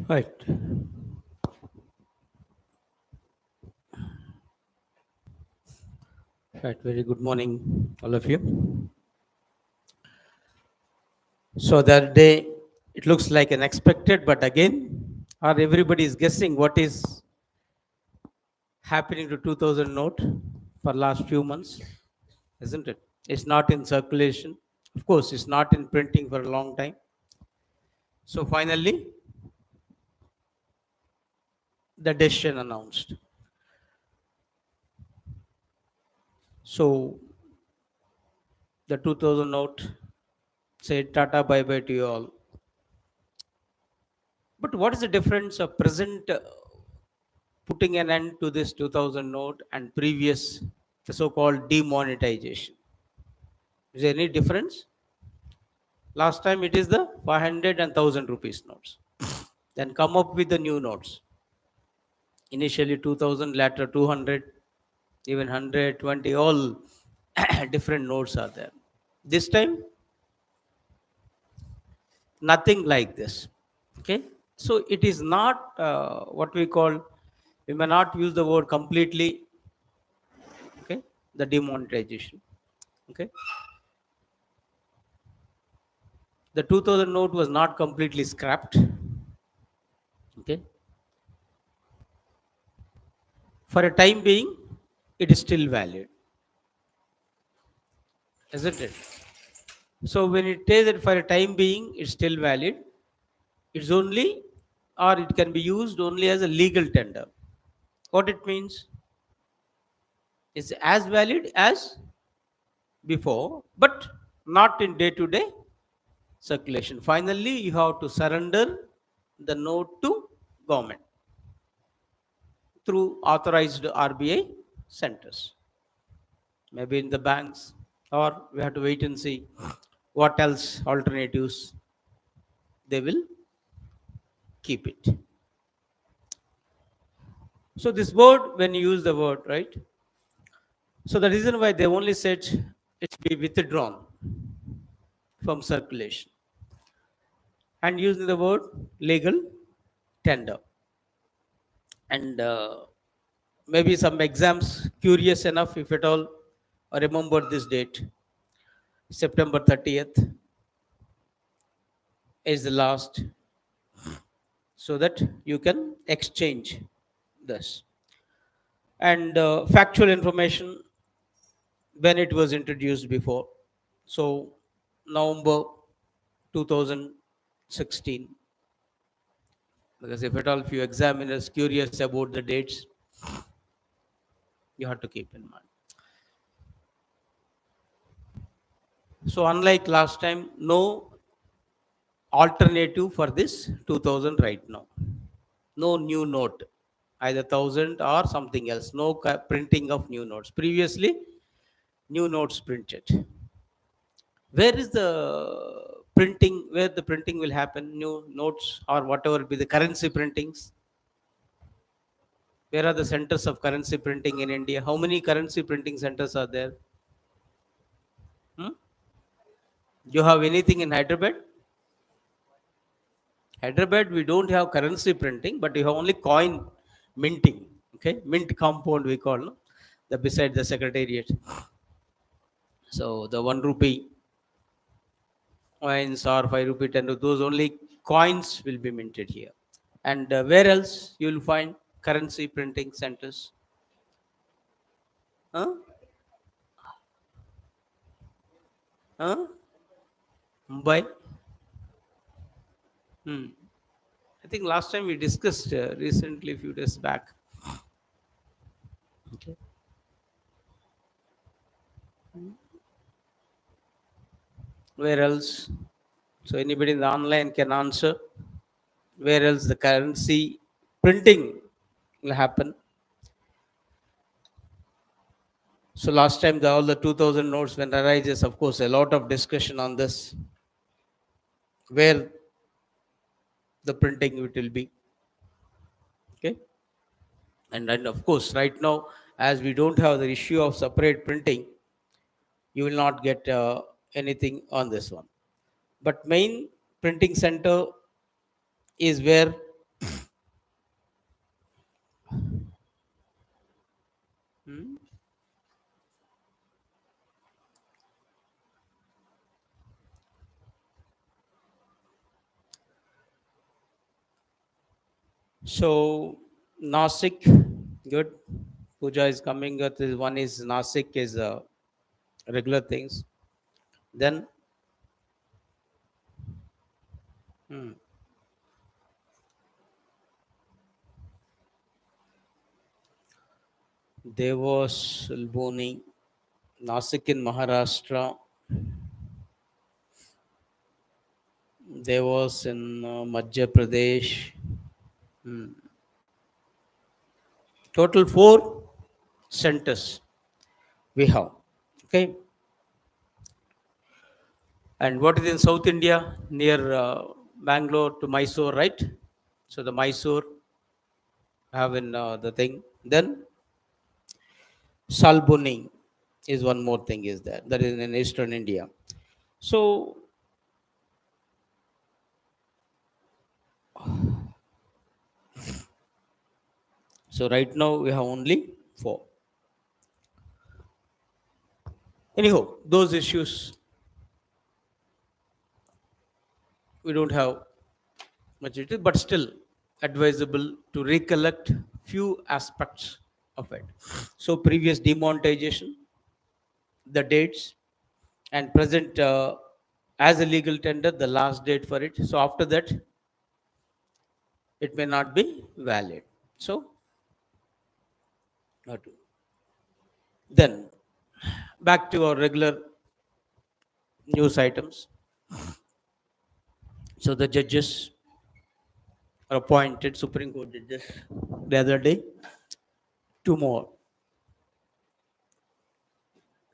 Right. Right. Very good morning, all of you. So that day, it looks like unexpected, but again, or everybody is guessing what is happening to 2000 note for last few months, isn't it? It's not in circulation. Of course, it's not in printing for a long time. So finally, the decision announced. So the 2000 note said Tata bye bye to you all. But what is the difference of present putting an end to this 2000 note and previous, the so-called demonetization? Is there any difference? Last time it is the 500 and 1000 rupees notes. Then come up with the new notes. Initially 2000, later 200, even 120, all different notes are there. This time, nothing like this. Okay, so it is not what we call, we may not use the word completely, okay, the demonetization. Okay, the 2000 note was not completely scrapped. Okay, for a time being it is still valid, isn't it? So when it says that for a time being it's still valid, it's only, or it can be used only as a legal tender. What it means is as valid as before, but not in day to day circulation. Finally you have to surrender the note to government through authorized RBI centers, maybe in the banks, or we have to wait and see what else alternatives they will keep it. So this word, when you use the word, right, so the reason why they only said it be withdrawn from circulation and using the word legal tender. And maybe some exams curious enough, if at all, remember this date, September 30th is the last, so that you can exchange this. And factual information, when it was introduced before, so November 2016, because if at all, if you examiners curious about the dates, you have to keep in mind. So unlike last time, no alternative for this 2000 right now. No new note, either 1000 or something else. No printing of new notes. Previously, new notes printed. Where is the printing? Where the printing will happen? New notes or whatever be the currency printings. Where are the centers of currency printing in India? How many currency printing centers are there? Hmm? You have anything in Hyderabad? Hyderabad, we don't have currency printing, but you have only coin minting. Okay, mint compound we call, no? The beside the secretariat. So the 1 rupee coins or 5 rupee, 10 rupee, those only coins will be minted here. And where else you will find currency printing centers? Huh? Huh? Mumbai. Hmm. I think last time we discussed recently, a few days back. Okay. Where else? So anybody in the online can answer. Where else the currency printing will happen? So last time all the 2000 notes when arises, of course, a lot of discussion on this. Where the printing it will be. Okay. And of course, right now, as we don't have the issue of separate printing, you will not get anything on this one. But main printing center is where So Nasik, good. Puja is coming. One is Nasik is regular things. Then hmm, there was Alboni, Nasik in Maharashtra. There was in Madhya Pradesh. Hmm. Total four centers we have. Okay, and what is in South India near Bangalore to Mysore, right? So the Mysore have in the thing. Then Salboni is one more thing is there. That is in Eastern India. So right now we have only four. Anyhow, those issues we don't have much it is, but still advisable to recollect few aspects of it. So previous demonetization, the dates, and present as a legal tender, the last date for it. So after that, it may not be valid. So not to. Then back to our regular news items. So the judges are appointed, Supreme Court judges, the other day. Two more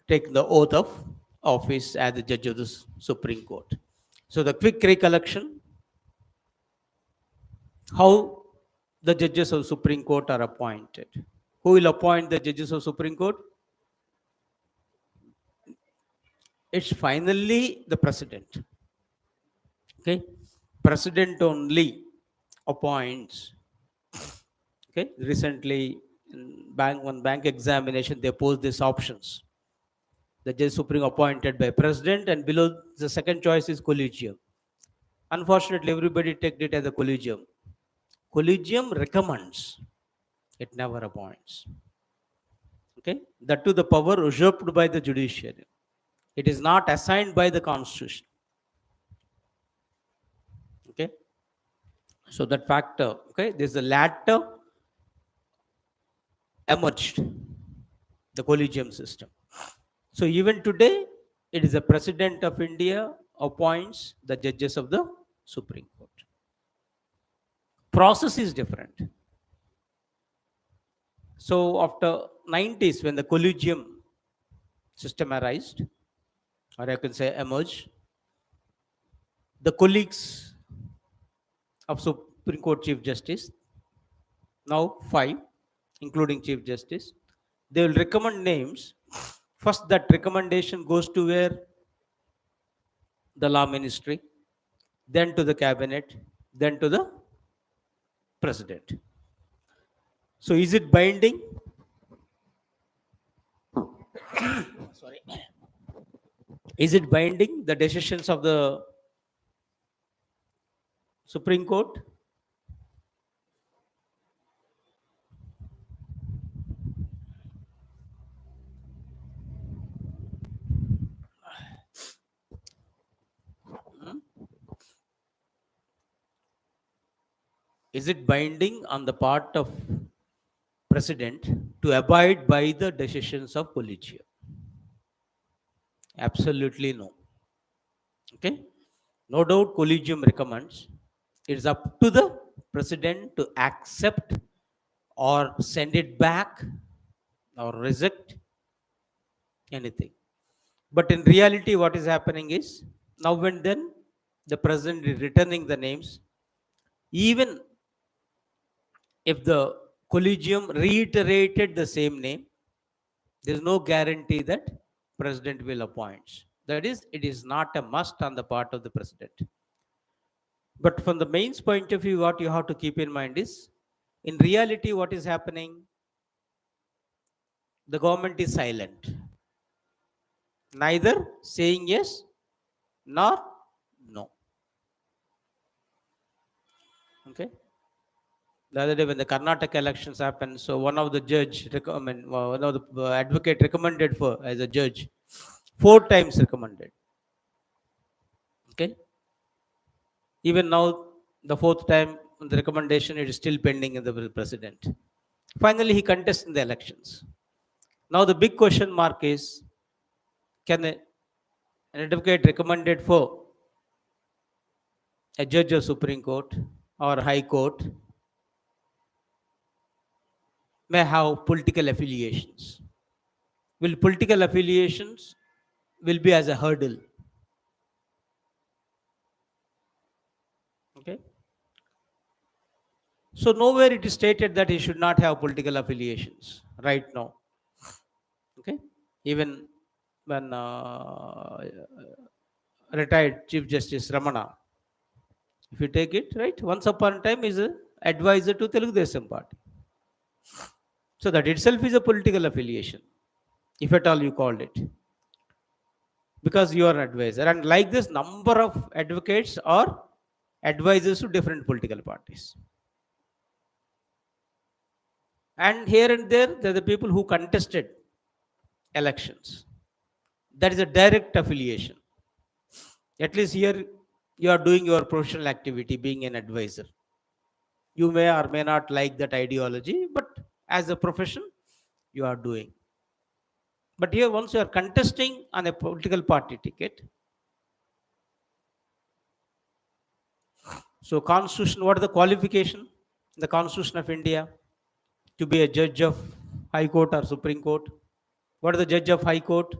take the oath of office as the judge of the Supreme Court. So the quick recollection, how the judges of Supreme Court are appointed. Who will appoint the judges of Supreme Court? It's finally the president. Okay, president only appoints. Okay, recently in bank examination they posed these options. The judge supreme appointed by president, and below the second choice is collegium. Unfortunately, everybody take it as a collegium. Collegium recommends, it never appoints. Okay, that to the power usurped by the judiciary. It is not assigned by the constitution. Okay, so that factor. Okay, this is the latter emerged, the collegium system. So even today, it is the president of India appoints the judges of the Supreme Court. Process is different. So after 90s, when the collegium system arose, or I can say emerged, the colleagues of Supreme Court Chief Justice, now five, including Chief Justice, they will recommend names. First, that recommendation goes to where? The law ministry, then to the cabinet, then to the president. So is it binding? Sorry. Is it binding, the decisions of the Supreme Court? Hmm? Is it binding on the part of president to abide by the decisions of collegium? Absolutely no. Okay? No doubt collegium recommends. It's up to the president to accept or send it back or reject anything. But in reality, what is happening is now and then the president is returning the names, even if the collegium reiterated the same name, there is no guarantee that president will appoint. That is, it is not a must on the part of the president. But from the mains point of view, what you have to keep in mind is, in reality, what is happening? The government is silent, neither saying yes nor no. Okay. The other day when the Karnataka elections happened, so one of the one of the advocate recommended for as a judge, 4 times recommended. Okay, even now the fourth time the recommendation it is still pending in the president. Finally, he contests in the elections. Now the big question mark is: can an advocate recommended for a judge of Supreme Court or High Court may have political affiliations? Will political affiliations will be as a hurdle? Okay. So nowhere it is stated that he should not have political affiliations right now. Okay. Even when retired Chief Justice Ramana, if you take it right, once upon a time is a advisor to Telugu Desam Party. So that itself is a political affiliation, if at all you called it, because you are an advisor. And like this, number of advocates are advisors to different political parties. And here and there are the people who contested elections. That is a direct affiliation. At least here you are doing your professional activity, being an advisor. You may or may not like that ideology, but as a profession, you are doing. But here, once you are contesting on a political party ticket, so Constitution, what is the qualification? The Constitution of India to be a judge of High Court or Supreme Court. What is the judge of High Court?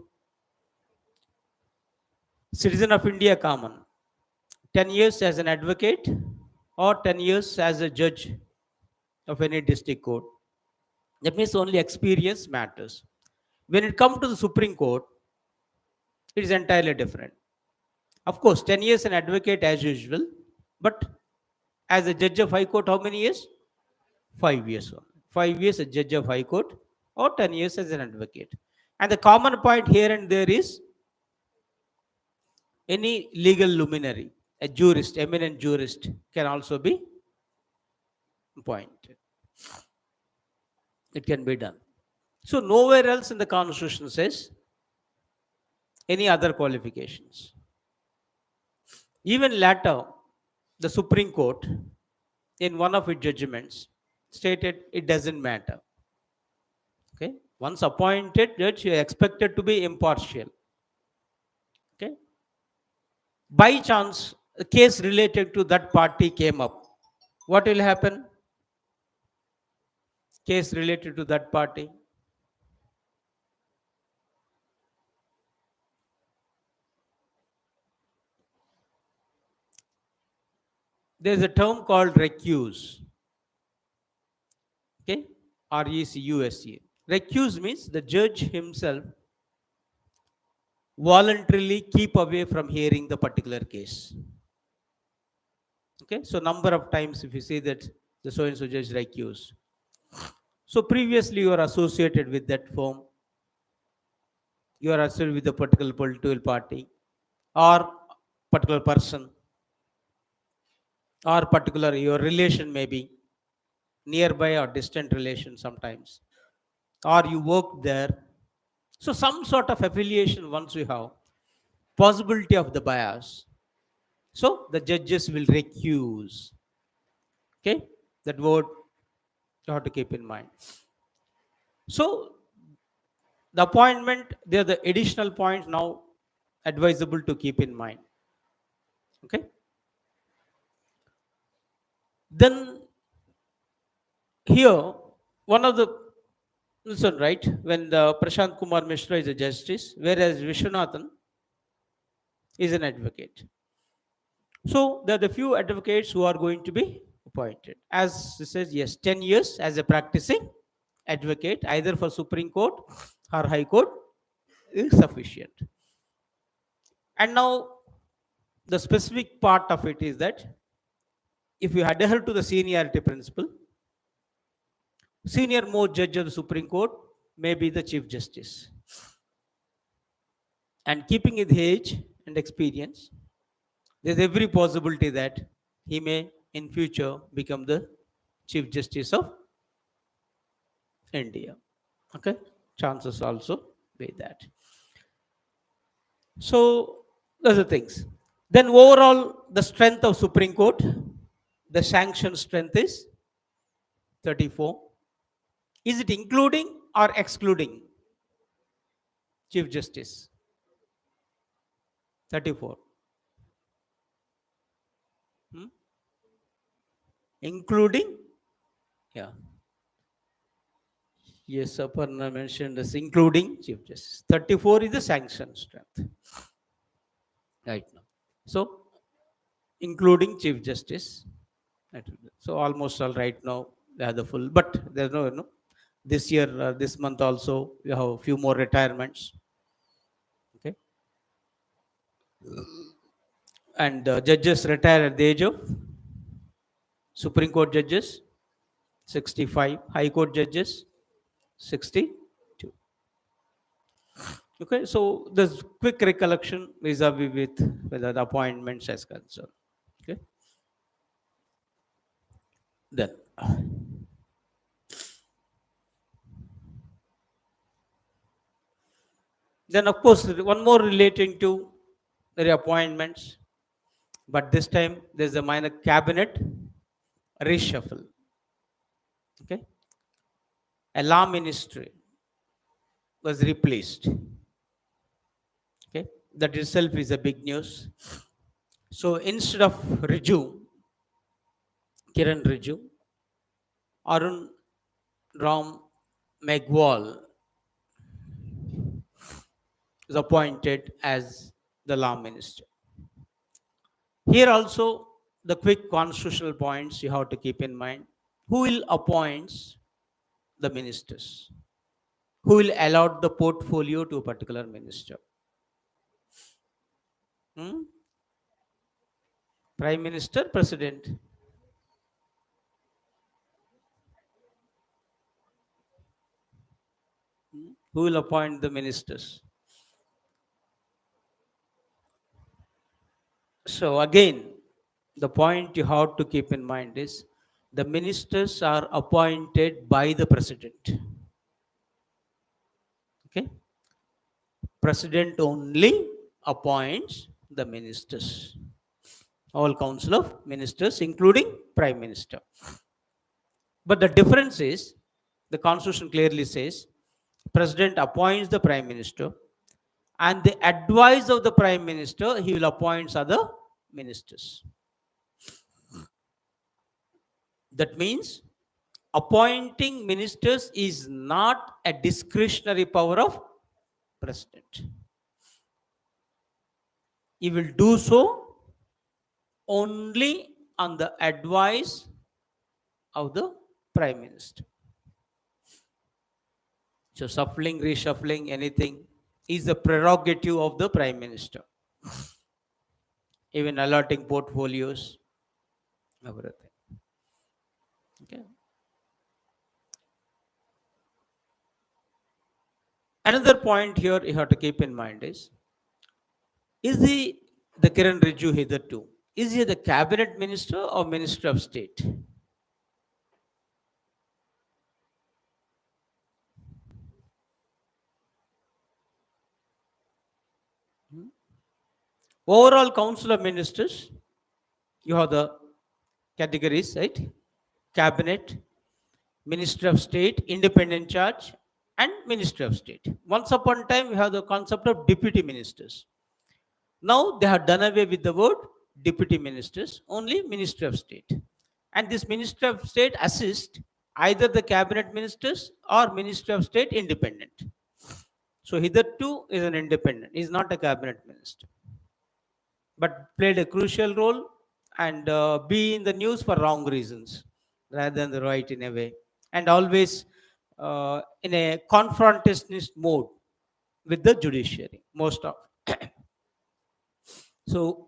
Citizen of India common. 10 years as an advocate or 10 years as a judge of any district court. That means only experience matters. When it comes to the Supreme Court, it is entirely different. Of course, 10 years an advocate as usual, but as a judge of High Court, how many years? 5 years. 5 years as judge of High Court or 10 years as an advocate. And the common point here and there is any legal luminary, a jurist, eminent jurist, can also be appointed. It can be done. So nowhere else in the Constitution says any other qualifications. Even later, the Supreme Court, in one of its judgments, stated it doesn't matter. Okay, once appointed judge, you are expected to be impartial. Okay, by chance, a case related to that party came up. What will happen? Case related to that party. There is a term called recuse. Okay, RECUSE. Recuse means the judge himself voluntarily keep away from hearing the particular case. Okay, so number of times if you see that the so and so judge recuse. So previously you are associated with that firm, you are associated with a particular political party or particular person or particular your relation may be nearby or distant relation sometimes, or you work there. So some sort of affiliation once you have, possibility of the bias. So the judges will recuse. Okay, that word you have to keep in mind. So the appointment, there are the additional points now advisable to keep in mind. Okay. Then here, one of the listen, right, when the Prashant Kumar Mishra is a justice, whereas Vishwanathan is an advocate. So there are the few advocates who are going to be appointed. As it says, yes, 10 years as a practicing advocate, either for Supreme Court or High Court, is sufficient. And now the specific part of it is that if you adhere to the seniority principle, senior most judge of the Supreme Court may be the Chief Justice. And keeping his age and experience, there's every possibility that he may in future become the Chief Justice of India. Okay, chances also be that. So those are things. Then overall, the strength of Supreme Court, the sanction strength is 34. Is it including or excluding Chief Justice? 34. Hmm? Including? Yeah. Yes, Aparna mentioned as including Chief Justice. 34 is the sanction strength. Right now. So, including Chief Justice. So, almost all right now, they are the full. But there's no, this year, this month also, we have a few more retirements. Okay. And judges retire at the age of Supreme Court judges 65, High Court judges 62. Okay, so there's quick recollection vis-a-vis with the appointments as concerned. Okay, then of course one more relating to the appointments, but this time there's a minor cabinet reshuffle. Okay, a law ministry was replaced. Okay, that itself is a big news. So instead of Kiran Riju, Arun Ram Megwal is appointed as the law minister. Here also, the quick constitutional points you have to keep in mind. Who will appoint the ministers? Who will allot the portfolio to a particular minister? Hmm? Prime Minister, President. Who will appoint the ministers? So again, the point you have to keep in mind is the ministers are appointed by the president. Okay? President only appoints the ministers. All council of ministers, including prime minister. But the difference is, the constitution clearly says, president appoints the prime minister, and the advice of the prime minister, he will appoint other ministers. That means appointing ministers is not a discretionary power of president. He will do so only on the advice of the prime minister. So shuffling, reshuffling, anything is the prerogative of the prime minister. Even allotting portfolios, everything. Okay. Another point here you have to keep in mind is the Kiran Riju hitherto, is he the cabinet minister or minister of state? Overall council of ministers, you have the categories, right? Cabinet, Minister of State, independent charge, and Minister of State. Once upon a time, we have the concept of deputy ministers. Now they have done away with the word deputy ministers, only Minister of State. And this Minister of State assists either the cabinet ministers or Minister of State independent. So hitherto is an independent, is not a cabinet minister, but played a crucial role and be in the news for wrong reasons rather than the right in a way, and always in a confrontationist mode with the judiciary most of. So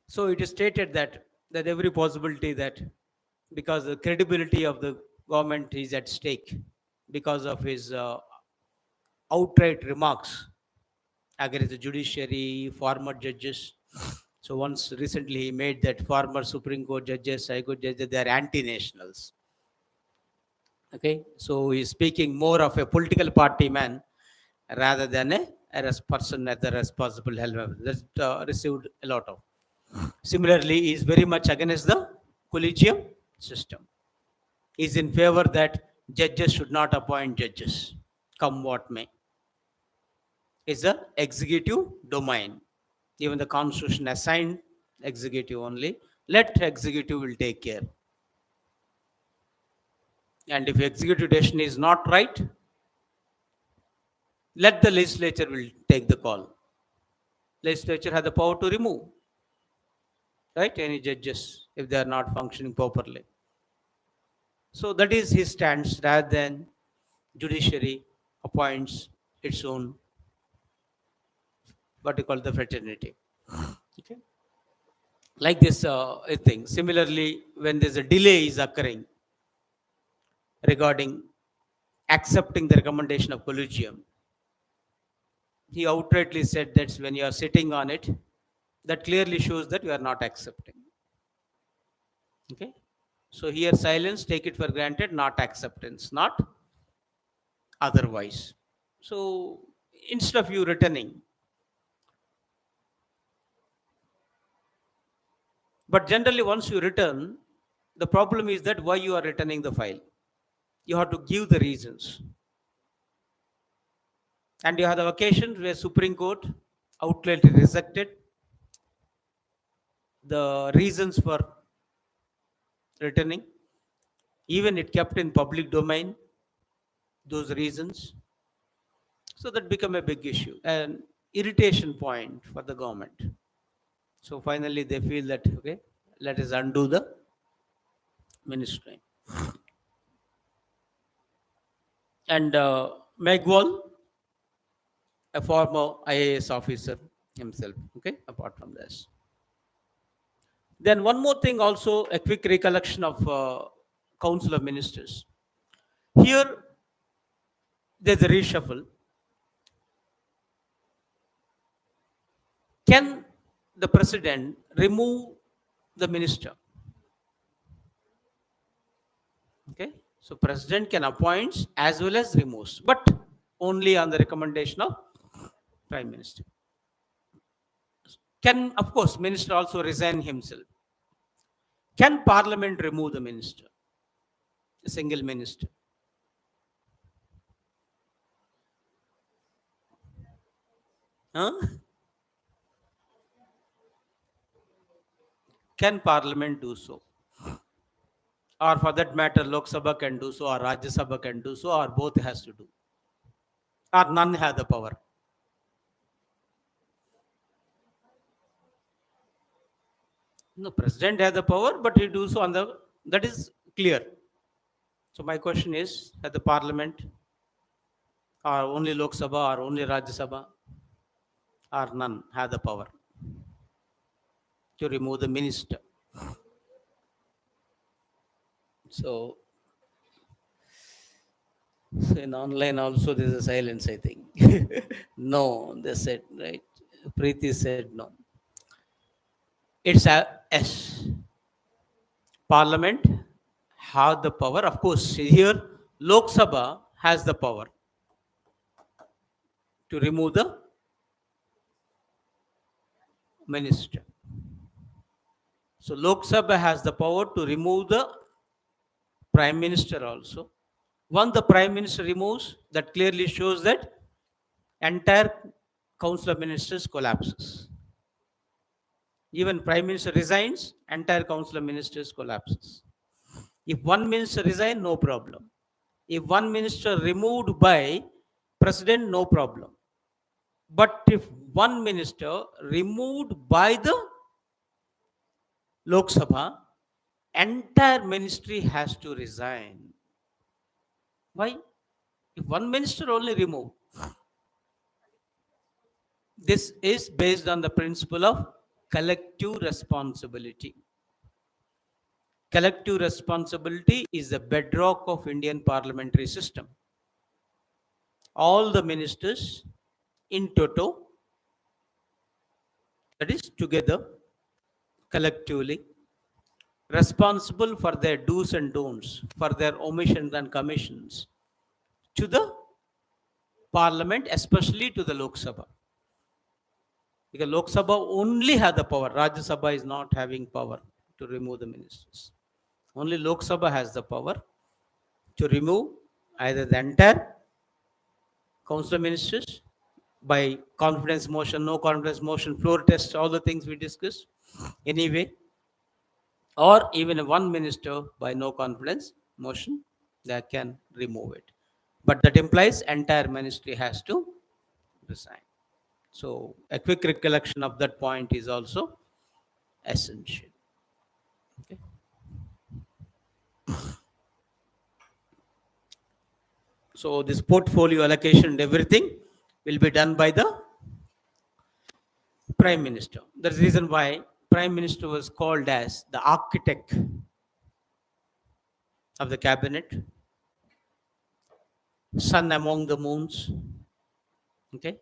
so it is stated that every possibility that because the credibility of the government is at stake because of his outright remarks against the judiciary, former judges. So once recently he made that former Supreme Court judges, High Court judges, they are anti-nationals. Okay, so he's speaking more of a political party man rather than a person as a responsible helper. That received a lot of. Similarly, he is very much against the collegium system. He is in favor that judges should not appoint judges, come what may. It's a executive domain. Even the constitution assigned executive only. Let executive will take care. And if executive decision is not right, let the legislature will take the call. Legislature has the power to remove, right, any judges if they are not functioning properly. So that is his stance rather than judiciary appoints its own what you call the fraternity. Okay. Like this thing. Similarly, when there's a delay is occurring regarding accepting the recommendation of collegium, he outrightly said that when you are sitting on it, that clearly shows that you are not accepting. Okay. So here silence, take it for granted, not acceptance, not otherwise. So instead of you returning, but generally once you return, the problem is that why you are returning the file. You have to give the reasons. And you have the occasion where Supreme Court outrightly rejected the reasons for returning. Even it kept in public domain those reasons. So that become a big issue, an irritation point for the government. So finally they feel that okay, let us undo the ministry. And Megwal, a former IAS officer himself. Okay, apart from this. Then one more thing also, a quick recollection of Council of Ministers. Here, there's a reshuffle. Can the president remove the minister? Okay, so president can appoint as well as removes, but only on the recommendation of prime minister. Can, of course, minister also resign himself. Can parliament remove the minister? A single minister. Huh? Can parliament do so? Or for that matter, Lok Sabha can do so, or Rajya Sabha can do so, or both has to do. Or none have the power. No, president has the power, but he do so on the, that is clear. So my question is, has the parliament, or only Lok Sabha, or only Rajya Sabha, or none have the power to remove the minister? So in online also there is a silence, I think. No, they said, right? Preeti said no. It's a yes. Parliament have the power. Of course, here Lok Sabha has the power to remove the minister. So Lok Sabha has the power to remove the prime minister also. Once the prime minister removes, that clearly shows that entire council of ministers collapses. Even prime minister resigns, entire council of ministers collapses. If one minister resigns, no problem. If one minister removed by president, no problem. But if one minister removed by the Lok Sabha, entire ministry has to resign. Why? If one minister only removed, this is based on the principle of collective responsibility. Collective responsibility is the bedrock of Indian parliamentary system. all the ministers in toto, that is together, collectively, responsible for their do's and don'ts, for their omissions and commissions to the parliament, especially to the Lok Sabha. Because Lok Sabha only has the power. Rajya Sabha is not having power to remove the ministers. Only Lok Sabha has the power to remove either the entire council of ministers by confidence motion, no confidence motion, floor test, all the things we discussed anyway, or even one minister by no confidence motion, they can remove it. But that implies entire ministry has to resign. So a quick recollection of that point is also essential. Okay. So this portfolio allocation and everything will be done by the Prime Minister. That's the reason why Prime Minister was called as the architect of the cabinet, sun among the moons, okay,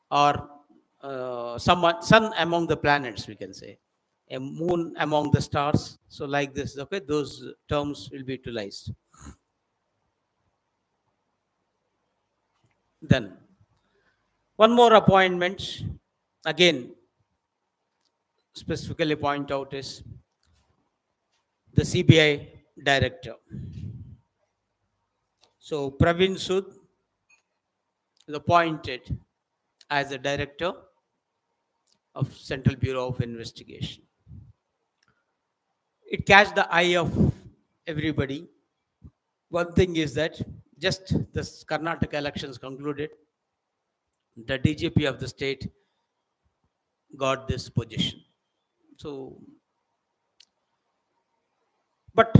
or sun among the planets, we can say, a moon among the stars. So like this, okay, those terms will be utilized. Then one more appointment, again, specifically point out is the CBI director. So Praveen Sood is appointed as the director of Central Bureau of Investigation. It catch the eye of everybody. One thing is that just this Karnataka elections concluded, the DGP of the state got this position. So, but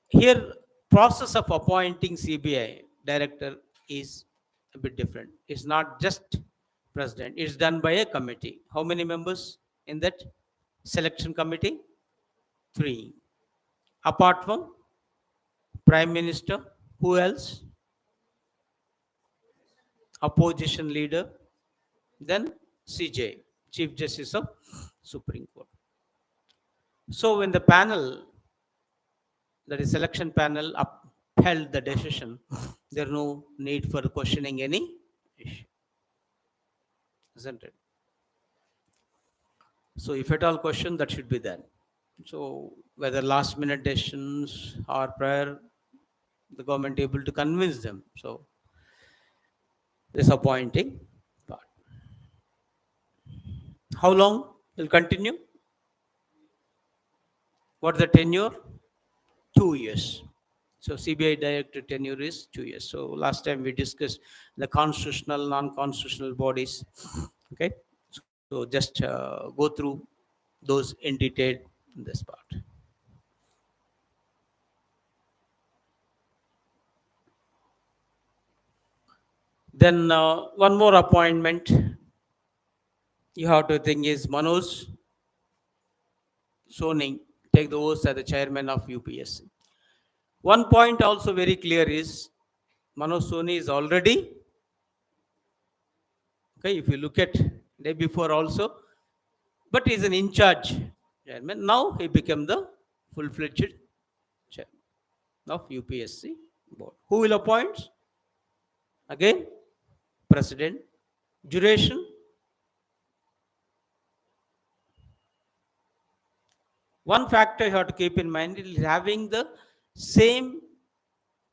here process of appointing CBI director is a bit different. It's not just president. It's done by a committee. How many members in that selection committee? 3. Apart from Prime Minister, who else? Opposition leader, then CJ, Chief Justice of Supreme Court. So when the panel, that is selection panel, upheld the decision, there is no need for questioning any issue, isn't it? So if at all question, that should be done. So whether last minute decisions or prior, the government able to convince them. So disappointing part. How long will continue? What the tenure? 2 years. So CBI director tenure is 2 years. So last time we discussed the constitutional, non-constitutional bodies. Okay. So just go through those in detail in this part. Then one more appointment you have to think is Manoj Soni take the oath as the chairman of UPSC. One point also very clear is Manoj Soni is already, okay, if you look at day before also, but he is an in-charge chairman. Now he became the full-fledged chairman of UPSC board. Who will appoint? Again, president. Duration? One factor you have to keep in mind is having the same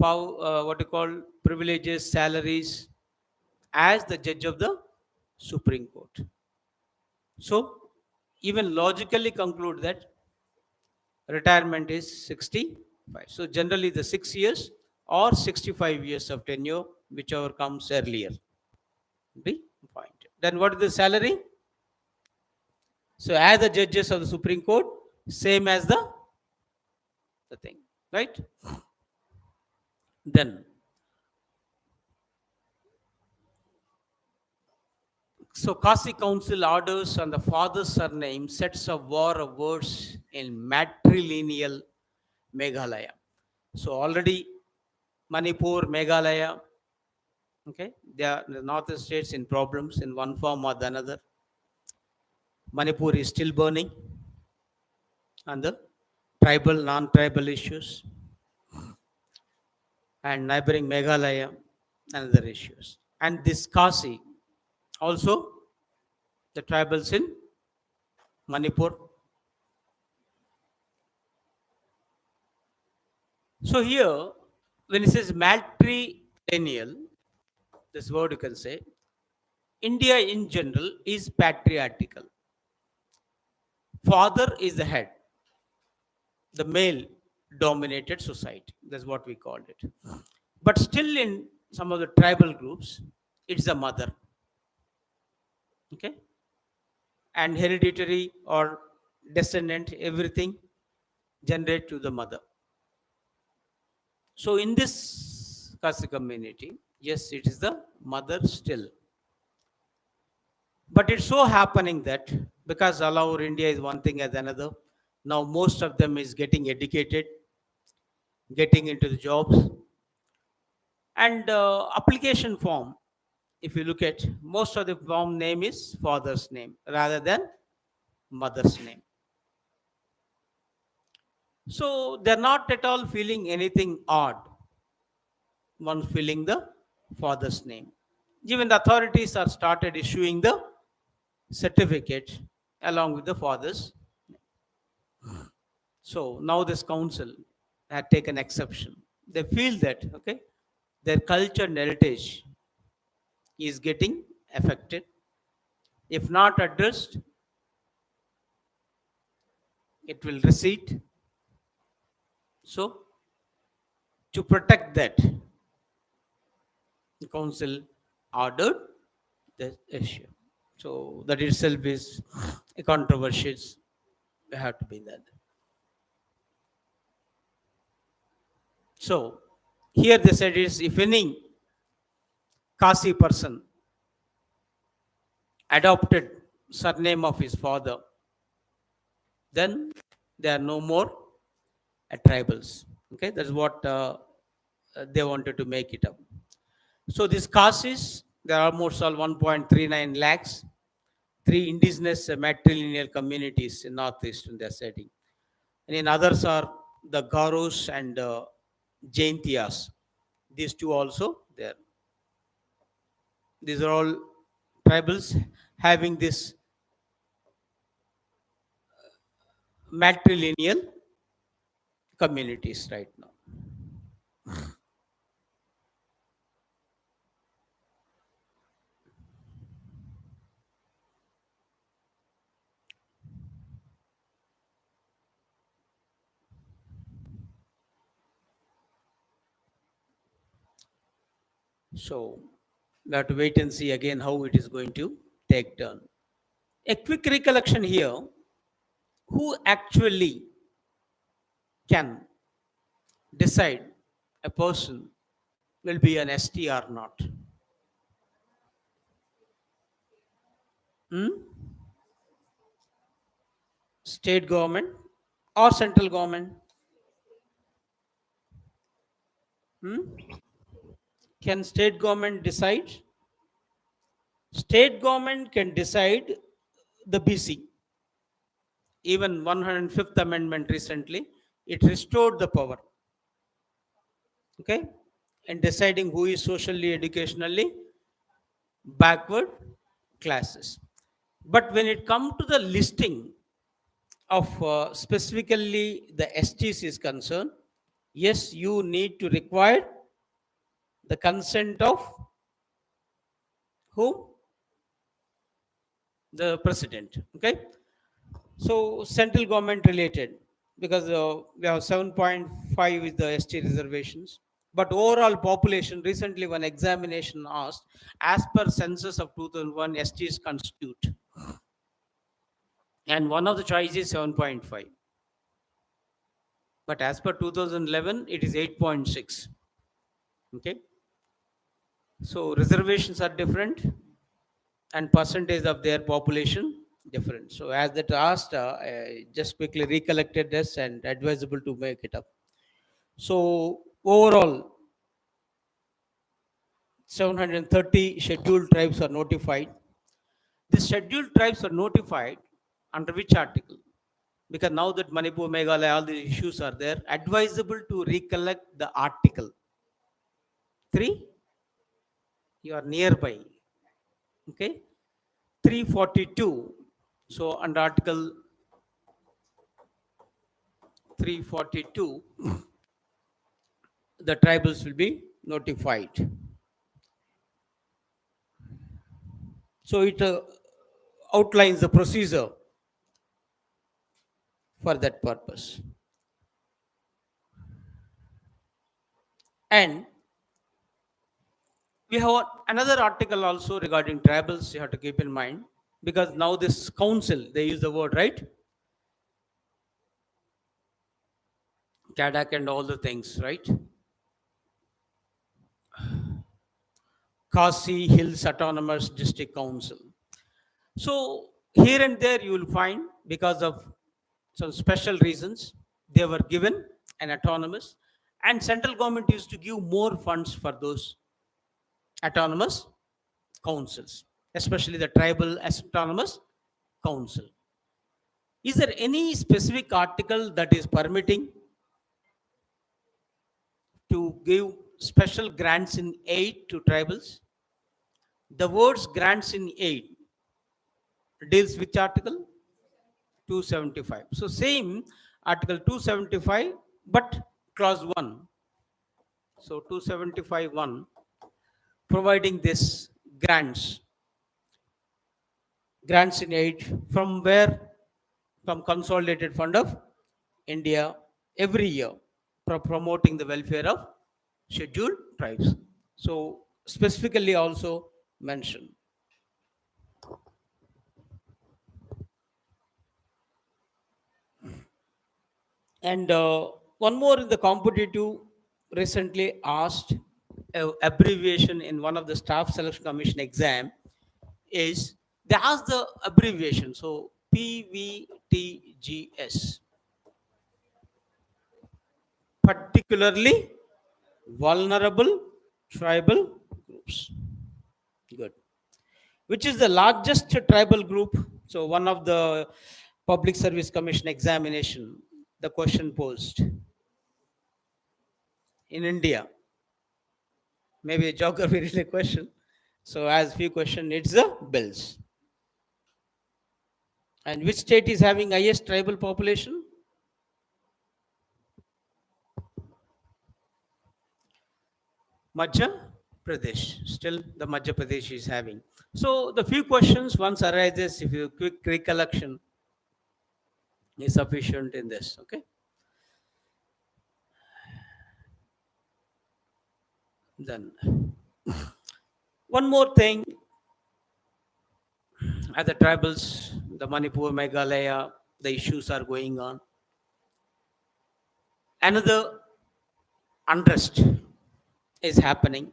power, what you call privileges, salaries as the judge of the Supreme Court. So even logically conclude that retirement is 65. So generally the 6 years or 65 years of tenure, whichever comes earlier, be appointed. Then what is the salary? So as the judges of the Supreme Court, same as the thing, right? Then, so Kasi Council orders on the father's surname sets a war of words in matrilineal Meghalaya. So already Manipur, Meghalaya, Okay, the northern states in problems in one form or the another. Manipur is still burning, and the tribal, non-tribal issues, and neighboring Meghalaya, another issues. And this Kasi, also the tribals in Manipur. So here, when it says matrilineal, this word you can say, India in general is patriarchal. Father is the head, the male dominated society. That's what we called it. But still, in some of the tribal groups, it's the mother. Okay, and hereditary or descendant, everything generate to the mother. So in this Kasi community, yes, it is the mother still. But it's so happening that because all over India is one thing as another, now most of them is getting educated, getting into the jobs, and application form. If you look at most of the form name is father's name rather than mother's name. So they're not at all feeling anything odd once filling the father's name. Even the authorities are started issuing the certificate along with the father's. So now this council had taken exception. They feel that okay, their culture and heritage is getting affected. If not addressed, it will recede. So to protect that, the council ordered the issue. So that itself is a controversial. We have to be that. So here they said is if any Kasi person adopted surname of his father, then they are no more tribals. Okay, that's what they wanted to make it up. So these Kasis, there are almost all 1.39 lakhs, three indigenous matrilineal communities in northeast in their setting. And in others are the Garos and Jaintias. These two also there. These are all tribals having this matrilineal communities right now. So we have to wait and see again how it is going to take turn. A quick recollection here, who actually can decide a person will be an ST or not? Hmm? State government or central government? Hmm? Can state government decide? State government can decide the BC. Even 105th Amendment recently, it restored the power. Okay? And deciding who is socially, educationally backward classes. But when it comes to the listing of specifically the STs is concerned, yes, you need to require the consent of whom? The president. Okay. So central government related because we have 7.5 is the ST reservations. But overall population, recently one examination asked, as per census of 2001, STs constitute. And one of the choices is 7.5. But as per 2011, it is 8.6. Okay. So reservations are different and percentage of their population different. So as that asked, I just quickly recollected this and advisable to make it up. So overall, 730 scheduled tribes are notified. The scheduled tribes are notified under which article? Because now that Manipur, Meghalaya, all these issues are there, advisable to recollect the article 3. You are nearby. Okay, 342. So under article 342, the tribals will be notified. So it outlines the procedure for that purpose. And we have another article also regarding tribals you have to keep in mind, because now this council, they use the word, right? CADAC and all the things, right? Khasi Hills Autonomous District Council. So here and there you will find, because of some special reasons, they were given an autonomous, and central government used to give more funds for those autonomous councils, especially the tribal autonomous council. Is there any specific article that is permitting to give special grants in aid to tribals? The words grants in aid deals with article 275. So same article 275, but clause 1. So 275(1), providing this grants in aid from where? From consolidated fund of India every year, for promoting the welfare of scheduled tribes. So specifically also mentioned. And one more in the competitive, recently asked abbreviation in one of the staff selection commission exam is, they asked the abbreviation. So PVTGS, particularly vulnerable tribal groups. Good. Which is the largest tribal group? So one of the public service commission examination, the question posed in India, maybe a geography related question. So as few question, it's the bills. And which state is having highest tribal population? Madhya Pradesh. Still the Madhya Pradesh is having. So the few questions once arises, if you quick recollection is sufficient in this. Okay. Then one more thing, at the tribals, the Manipur, Meghalaya, the issues are going on. Another unrest is happening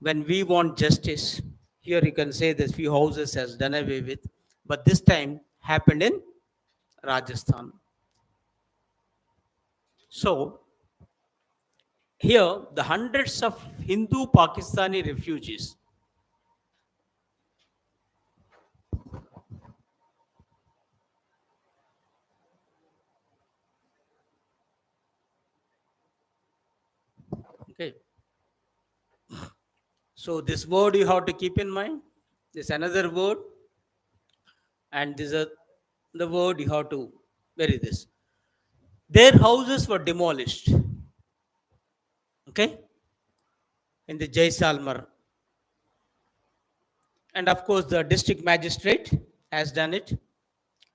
when we want justice. Here you can say that few houses has done away with, but this time happened in Rajasthan. So here the hundreds of Hindu Pakistani refugees okay. So this word you have to keep in mind. This another word, and this is the word you have to bury this. Their houses were demolished. Okay, in the Jaisalmer, and of course the district magistrate has done it,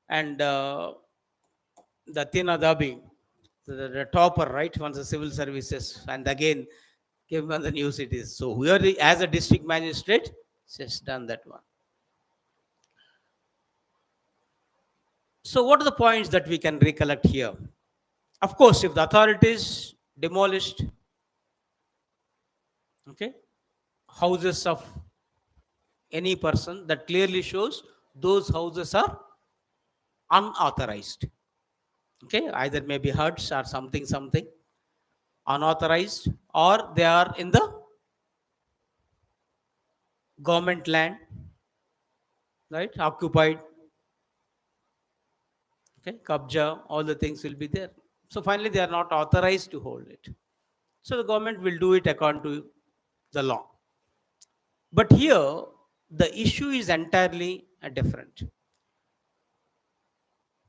and the Tina Dabi, the topper, right, once the civil services, and again came on the news it is. So we are as a district magistrate has done that one. So what are the points that we can recollect here? Of course, if the authorities demolished, okay, houses of any person, that clearly shows those houses are unauthorized. Okay, either maybe huts or something unauthorized, or they are in the government land, right? Occupied, okay, kabja, all the things will be there. So finally, they are not authorized to hold it. So the government will do it according to the law. But here, the issue is entirely different.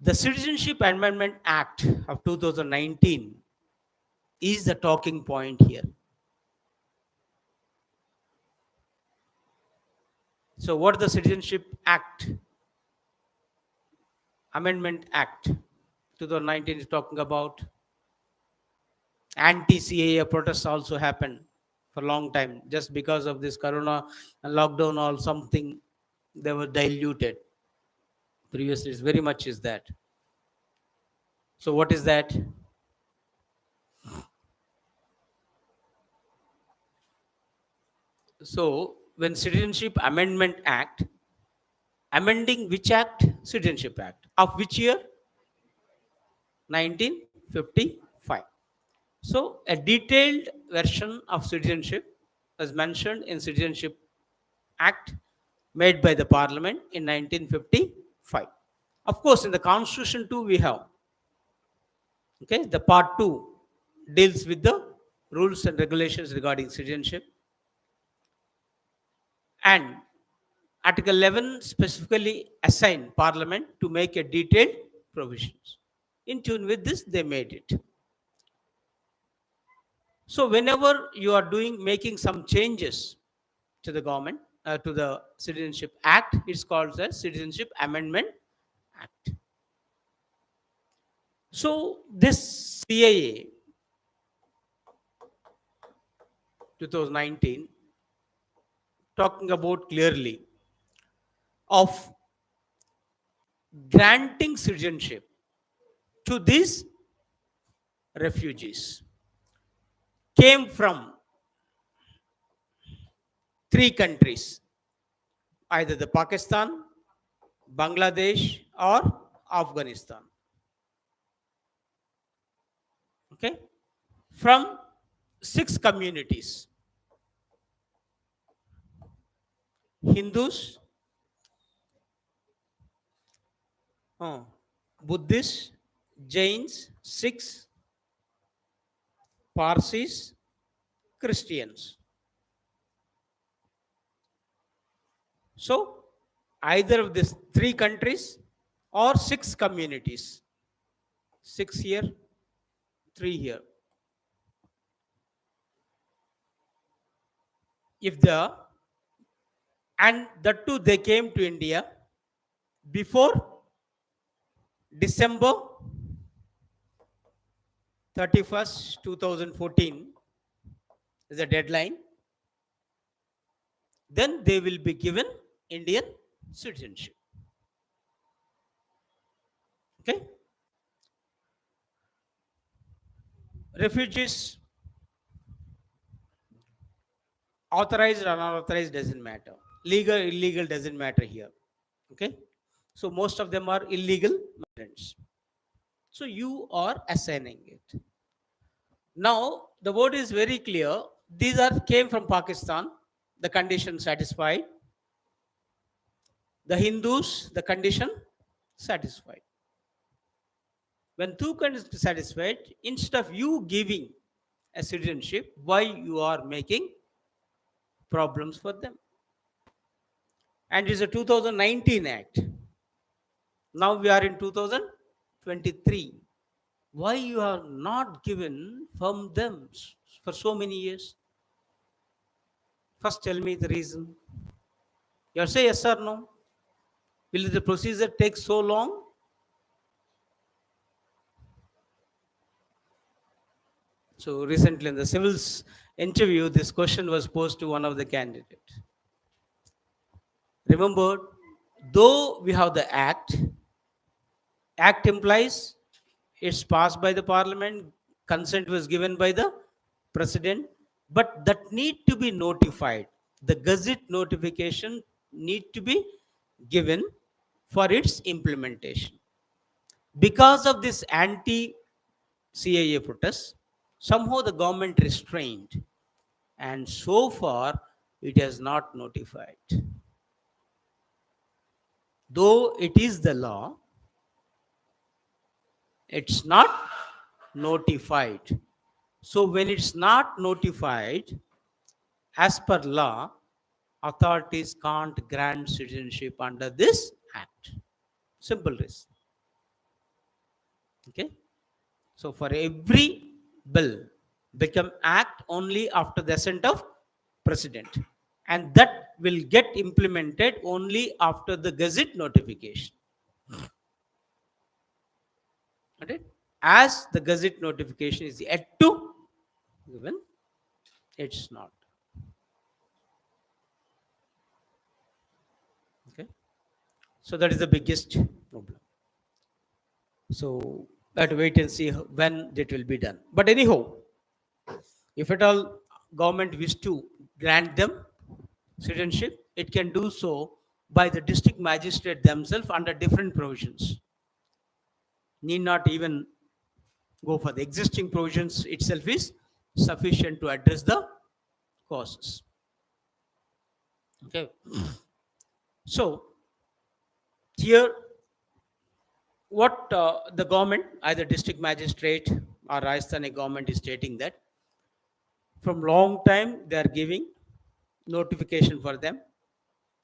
The Citizenship Amendment Act of 2019 is the talking point here. So, what the Citizenship Act, Amendment Act 2019 is talking about? Anti-CAA protests also happened for a long time. Just because of this corona and lockdown or something, they were diluted. Previously, it's very much is that. So, what is that? So, when Citizenship Amendment Act, amending which act? Citizenship Act. Of which year? 1955. So, a detailed version of citizenship was mentioned in Citizenship Act made by the Parliament in 1955. Of course, in the Constitution too, we have, okay, the Part 2 deals with the rules and regulations regarding citizenship, and Article 11 specifically assigned Parliament to make a detailed provisions. In tune with this, they made it. So whenever you are making some changes to the government, to the Citizenship Act, it's called the Citizenship Amendment Act. So this CAA 2019 talking about clearly of granting citizenship to these refugees came from three countries, either the Pakistan, Bangladesh, or Afghanistan. Okay, from six communities: Hindus, Buddhists, Jains, Sikhs, Parsis, Christians. So, either of these three countries or six communities. Six here, three here. If the and that too they came to India before December 31st, 2014 is the deadline, then they will be given Indian citizenship. Okay? Refugees, authorized or unauthorized doesn't matter. Legal, illegal doesn't matter here. Okay? So most of them are illegal migrants. So you are assigning it. Now the word is very clear. These are came from Pakistan. The condition satisfied. The Hindus, the condition satisfied. When two conditions satisfied, instead of you giving a citizenship, why you are making problems for them? And it's a 2019 act. Now we are in 2023. Why you are not given from them for so many years? First tell me the reason. You say yes or no. Will the procedure take so long? So recently in the civils interview, this question was posed to one of the candidates. Remember, though we have the act implies it's passed by the parliament, consent was given by the president, but that need to be notified. The gazette notification need to be given for its implementation. Because of this anti-CAA protest, somehow the government restrained, and so far it has not notified. Though it is the law, it's not notified. So when it's not notified, as per law, authorities can't grant citizenship under this act. Simple reason. Okay. So for every bill become act only after the assent of president, and that will get implemented only after the gazette notification. Okay. As the gazette notification is yet to given, it's not. Okay. So that is the biggest problem. So let wait and see when it will be done. But anyhow, if at all government wish to grant them citizenship, it can do so by the district magistrate themselves under different provisions. Need not even go for the existing provisions itself is sufficient to address the causes. Okay. So here, what the government, either district magistrate or Rajasthani government, is stating that from long time they are giving notification for them.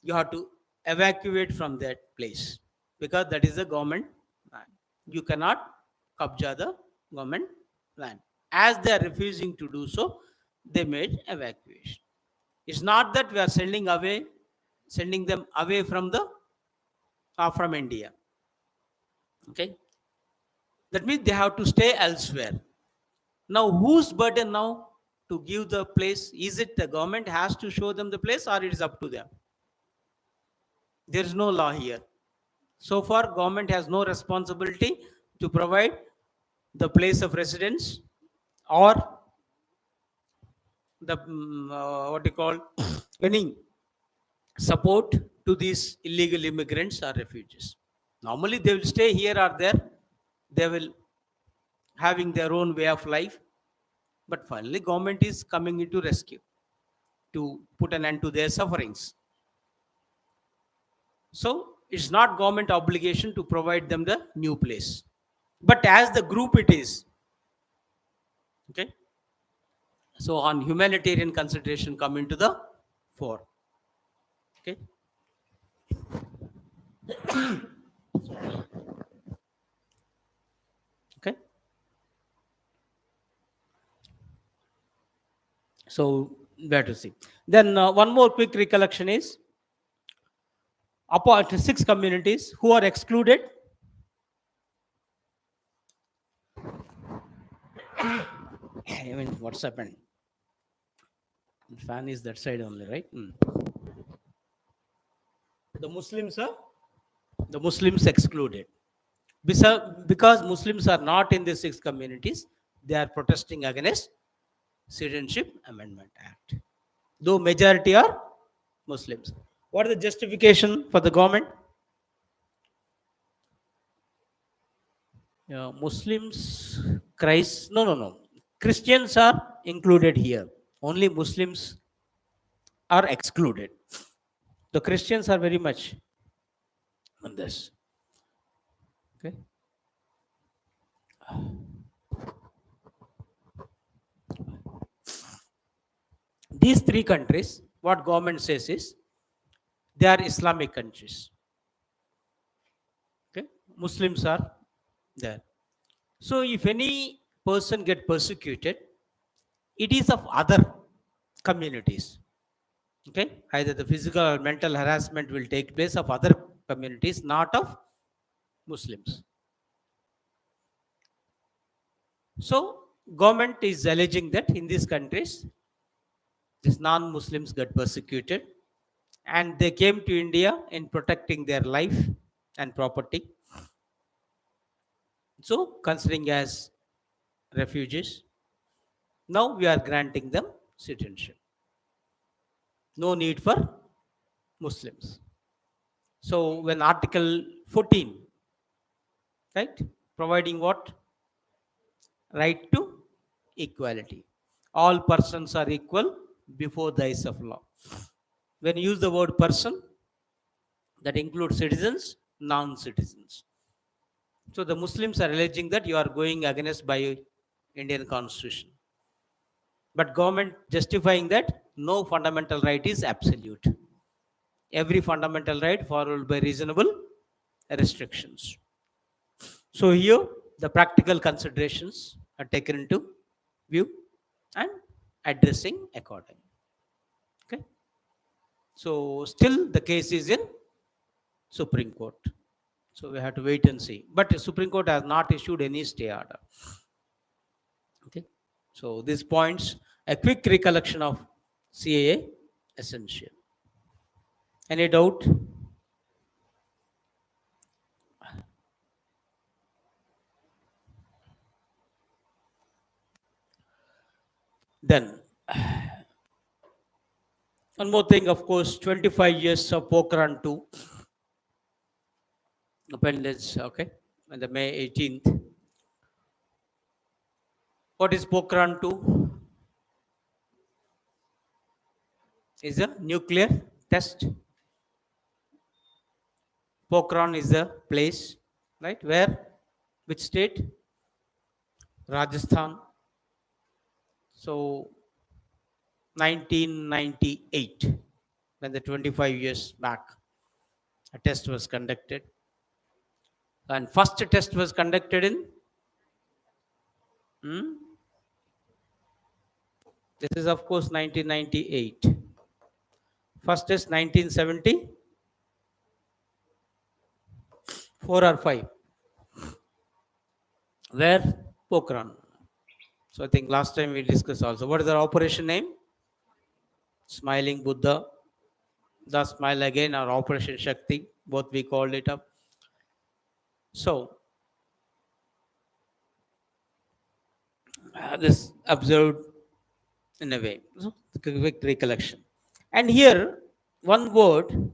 You have to evacuate from that place because that is the government land. You cannot kabja the government land. As they are refusing to do so, they made evacuation. It's not that we are sending them away from the from India. Okay, that means they have to stay elsewhere. Now, whose burden now to give the place? Is it the government has to show them the place, or it is up to them? There is no law here. So far, government has no responsibility to provide the place of residence or the what you call any support to these illegal immigrants or refugees. Normally, they will stay here or there. They will having their own way of life. But finally, government is coming into rescue to put an end to their sufferings. So it's not government obligation to provide them the new place. But as the group it is. Okay. So on humanitarian consideration come into the fore. Okay. Okay. So where to see. Then one more quick recollection is apart 6 communities who are excluded. I mean, what's happened? The fan is that side only, right? The Muslims excluded. Because Muslims are not in the 6 communities, they are protesting against Citizenship Amendment Act. Though majority are Muslims. What is the justification for the government? Muslims, Christ, no. Christians are included here. Only Muslims are excluded. The Christians are very much on this. Okay. These 3 countries, what government says is, they are Islamic countries. Okay. Muslims are there. So if any person get persecuted, it is of other communities. Okay. Either the physical or mental harassment will take place of other communities, not of Muslims. So government is alleging that in these countries, these non-Muslims get persecuted and they came to India in protecting their life and property. So considering as refugees, now we are granting them citizenship. No need for Muslims. So when Article 14, right, providing what? Right to equality. All persons are equal before the eyes of law. When you use the word person, that includes citizens, non-citizens. So the Muslims are alleging that you are going against by Indian constitution. But government justifying that no fundamental right is absolute. Every fundamental right followed by reasonable restrictions. So here the practical considerations are taken into view and addressing accordingly. Okay. So still the case is in Supreme Court. So we have to wait and see. But the Supreme Court has not issued any stay order. Okay. So these points, a quick recollection of CAA essential. Any doubt? Then one more thing, of course, 25 years of Pokhran 2 appendix, okay, on the May 18th. What is Pokhran 2? Is a nuclear test. Pokhran is a place, right? Where? Which state? Rajasthan. So 1998, when the 25 years back, a test was conducted. And first test was conducted in this is of course 1998. First test 1974 or 5. Where? Pokhran. So I think last time we discussed also. What is the operation name? Smiling Buddha. The smile again or Operation Shakti. Both we called it up. So this observed in a way. So quick recollection. And here one word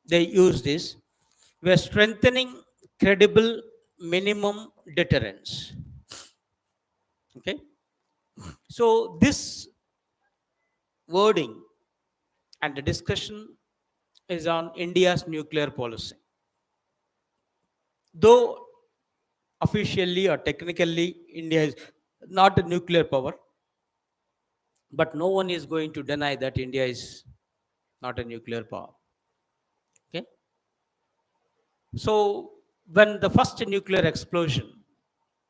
they used is we are strengthening credible minimum deterrence. Okay. So this wording and the discussion is on India's nuclear policy. Though officially or technically India is not a nuclear power, but no one is going to deny that India is not a nuclear power. Okay. So when the first nuclear explosion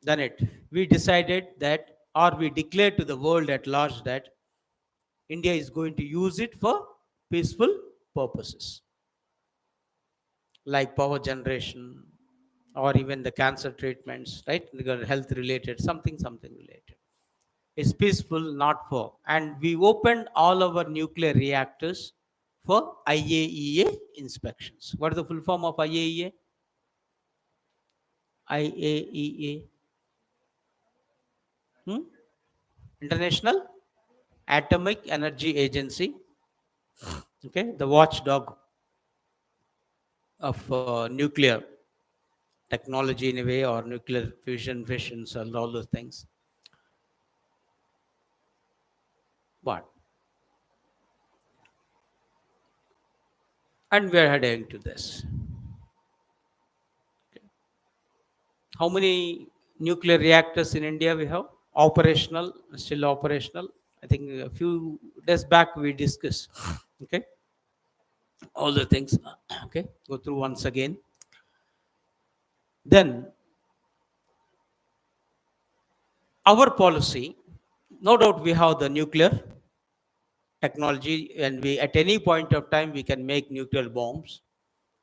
done it, we decided that, or we declared to the world at large that India is going to use it for peaceful purposes, like power generation or even the cancer treatments, right? Health related, something related. It's peaceful, not for. And we opened all our nuclear reactors for IAEA inspections. What is the full form of IAEA? IAEA. International Atomic Energy Agency. Okay, the watchdog of nuclear technology in a way, or nuclear fusion, fissions, and all those things. But and we are heading to this. Okay. How many nuclear reactors in India we have? Operational, still operational. I think a few days back we discussed. Okay, all the things. Okay, go through once again. Then our policy, no doubt we have the nuclear technology, and we at any point of time we can make nuclear bombs,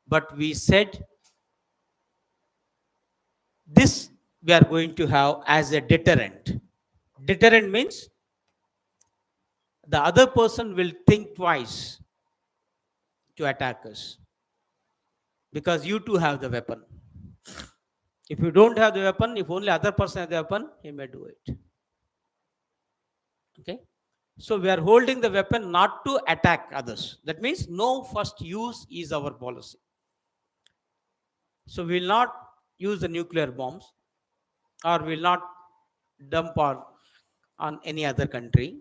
but we said this we are going to have as a deterrent. Deterrent means the other person will think twice to attack us because you too have the weapon. If you don't have the weapon, if only other person has the weapon, he may do it. Okay. So we are holding the weapon not to attack others. That means no first use is our policy. So we will not use the nuclear bombs, or will not dump on any other country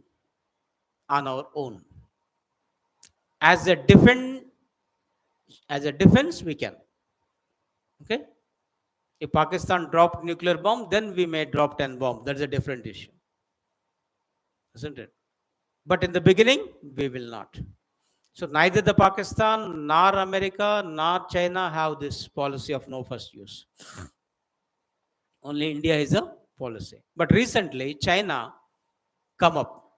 on our own. As a defense, we can. Okay. If Pakistan dropped nuclear bomb, then we may drop 10 bomb. That's a different issue, isn't it? But in the beginning, we will not. So neither the Pakistan nor America nor China have this policy of no first use. Only India is a policy. But recently, China come up,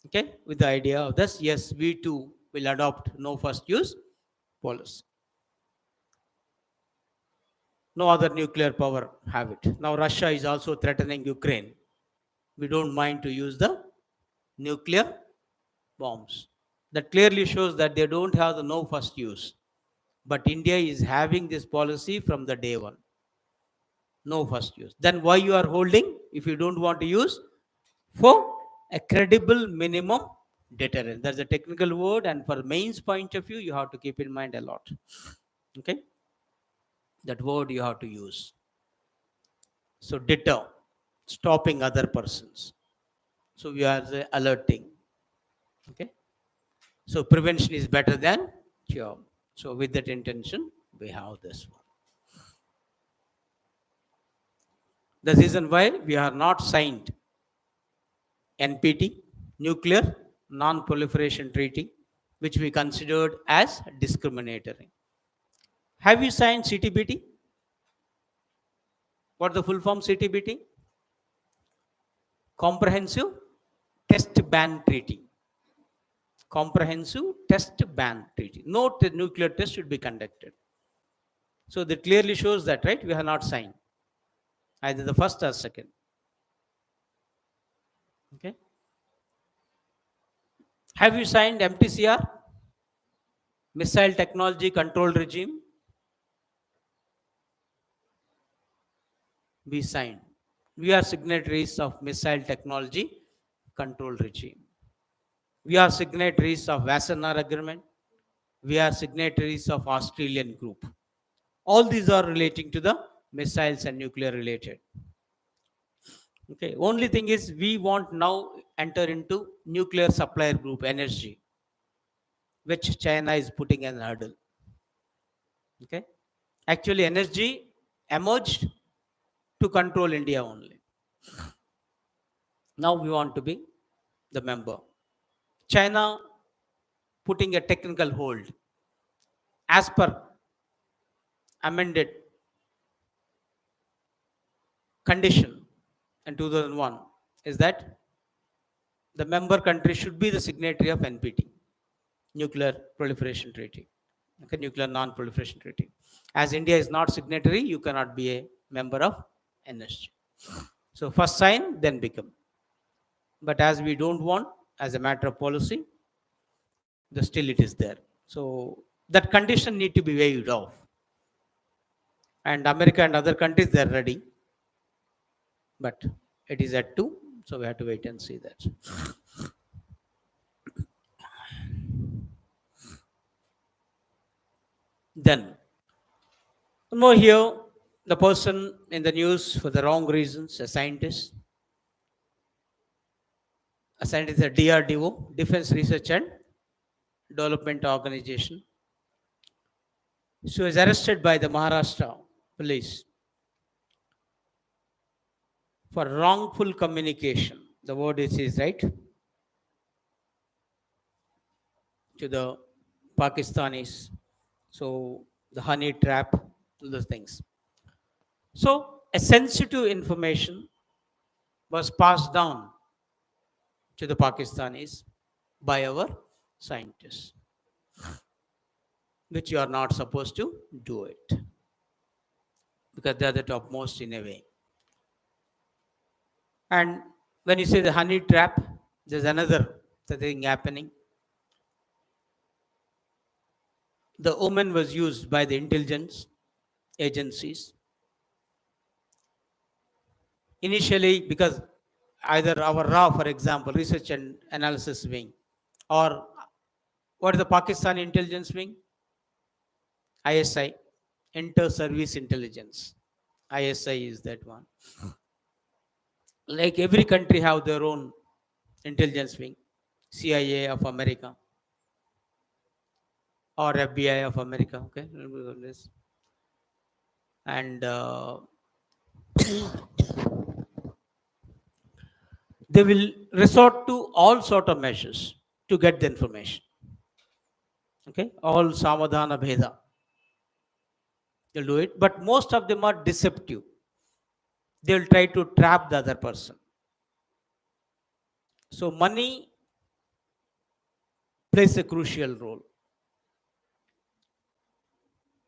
okay, with the idea of this. Yes, we too will adopt no first use policy. No other nuclear power have it. Now Russia is also threatening Ukraine. We don't mind to use the nuclear bombs. That clearly shows that they don't have the no first use. But India is having this policy from the day one. No first use. Then why you are holding if you don't want to use? For a credible minimum deterrent. That's a technical word, and for mains point of view, you have to keep in mind a lot. Okay? That word you have to use. So deter, stopping other persons. So we are alerting. Okay? So prevention is better than cure. So with that intention, we have this one. The reason why we are not signed NPT, Nuclear Non-Proliferation Treaty, which we considered as discriminatory. Have you signed CTBT? What the full form CTBT? Comprehensive Test Ban Treaty. Comprehensive Test Ban Treaty. No nuclear test should be conducted. So that clearly shows that, right? We have not signed either the first or second. Okay. Have you signed MTCR? Missile Technology Control Regime? We signed. We are signatories of Missile Technology Control Regime. We are signatories of Wassenaar Agreement. We are signatories of Australian Group. All these are relating to the missiles and nuclear related. Okay. Only thing is we want now enter into nuclear supplier group energy, which China is putting an hurdle. Okay. Actually, energy emerged to control India only. Now we want to be the member. China putting a technical hold as per amended condition in 2001 is that the member country should be the signatory of NPT, Nuclear Proliferation Treaty, okay, Nuclear Non-Proliferation Treaty. As India is not signatory, you cannot be a member of NSG. So first sign, then become. But as we don't want, as a matter of policy, still it is there. So that condition need to be waived off. And America and other countries, they are ready. But it is at 2, so we have to wait and see that. Then, one more here, the person in the news for the wrong reasons, a scientist, a DRDO, Defense Research and Development Organization. She was arrested by the Maharashtra police for wrongful communication. The word is right, to the Pakistanis. So the honey trap, those things. So a sensitive information was passed down to the Pakistanis by our scientists, which you are not supposed to do it because they are the topmost in a way. And when you say the honey trap, there's another thing happening. The woman was used by the intelligence agencies initially because either our RAW, for example, Research and Analysis Wing, or what is the Pakistan Intelligence Wing? ISI, Inter-Service Intelligence. ISI is that one. Like every country have their own intelligence wing. CIA of America, or FBI of America. Okay, this. And they will resort to all sort of measures to get the information. Okay, all samadhana bheda. They'll do it, but most of them are deceptive. They'll try to trap the other person. So money plays a crucial role.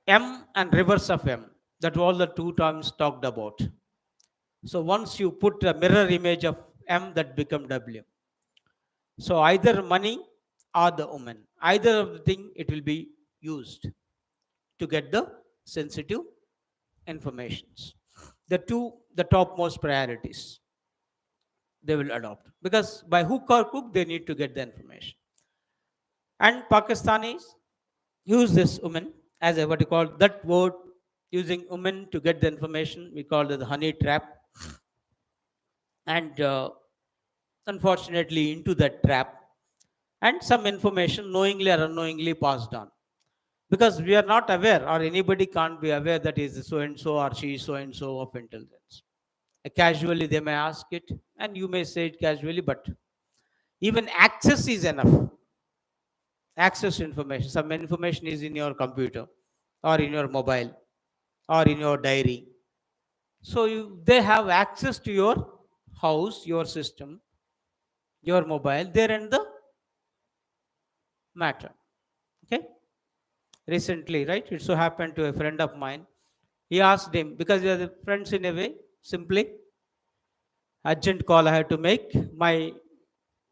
M and reverse of M. That all the two terms talked about. So once you put a mirror image of M, that become W. So either money or the woman, either of the thing, it will be used to get the sensitive informations. The topmost priorities they will adopt, because by hook or crook they need to get the information. And Pakistanis use this woman as a what you call that word, using women to get the information. We call it the honey trap, and unfortunately into that trap, and some information knowingly or unknowingly passed on, because we are not aware, or anybody can't be aware that is so and so or she is so and so of intelligence. Casually they may ask it, and you may say it casually, but even access is enough. Access to information, some information is in your computer or in your mobile or in your diary. So they have access to your house, your system, your mobile. They're in the matter. Okay. Recently, right? It so happened to a friend of mine. He asked him, because we are the friends in a way, simply urgent call I had to make. My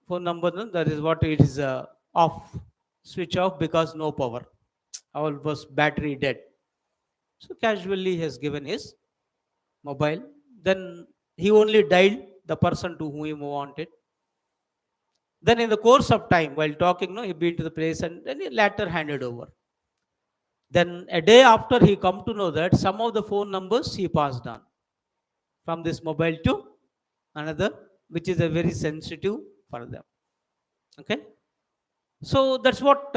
phone number, no, that is what it is, off, switch off, because no power. Our was battery dead. So casually he has given his mobile. Then he only dialed the person to whom he wanted. Then in the course of time, while talking, no, he been to the place and then he later handed over. Then a day after, he come to know that some of the phone numbers he passed on from this mobile to another, which is a very sensitive for them. Okay, so that's what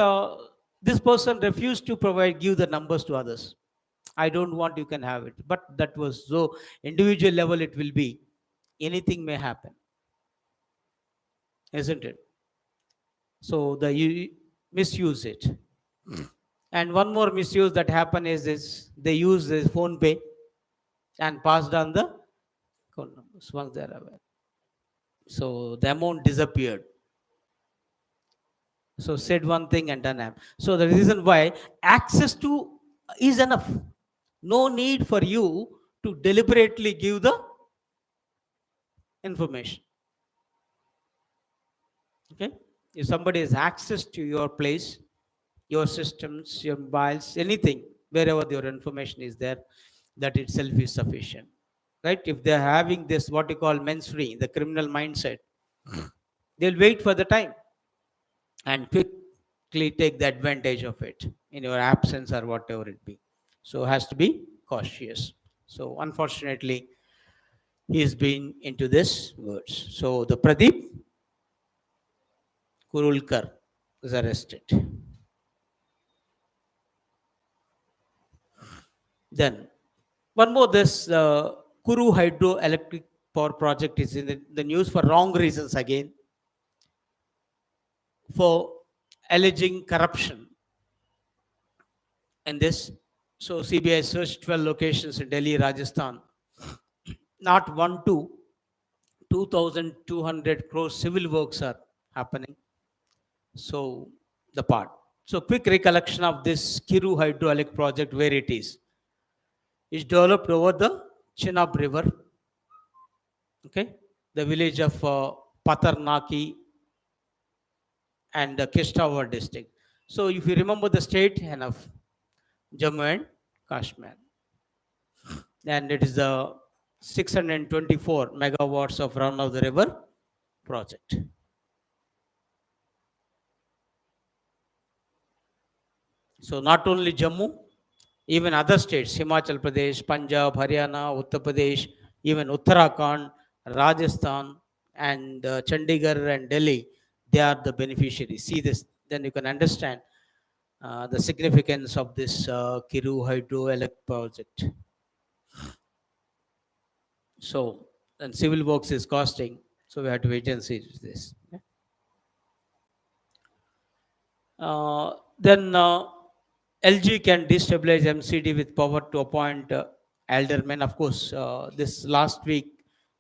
this person refused to provide, give the numbers to others. I don't want, you can have it. But that was so individual level. It will be anything may happen, isn't it? So you misuse it. And one more misuse that happen is this: they use this phone pay and passed on the account numbers once they are aware. So the amount disappeared. So said one thing and done that. So the reason why access to is enough. No need for you to deliberately give the information. Okay? If somebody has access to your place, your systems, your mobiles, anything, wherever your information is there, that itself is sufficient. Right? If they're having this what you call menswery, the criminal mindset, they'll wait for the time and quickly take the advantage of it in your absence or whatever it be. So has to be cautious. So unfortunately, he has been into this words. So the Pradeep Kurulkar is arrested. Then one more, this Kuru hydroelectric power project is in the news for wrong reasons again, for alleging corruption in this. So CBI searched 12 locations in Delhi, Rajasthan. Not one, two, 2,200 crore civil works are happening. So the part. So quick recollection of this Kiru hydroelectric project, where it is developed over the Chenab River. Okay, the village of Patarnaki and Kishtawar district. So if you remember the state, enough, Jammu and Kashmir, and it is the 624 megawatts of run of the river project. So not only Jammu, even other states, Himachal Pradesh, Punjab, Haryana, Uttar Pradesh, even Uttarakhand, Rajasthan, and Chandigarh and Delhi, they are the beneficiaries. See this, then you can understand the significance of this Kiru hydroelectric project. So, and civil works is costing, so we have to wait and see this. Okay. Then LG can destabilize MCD with power to appoint aldermen. Of course, this last week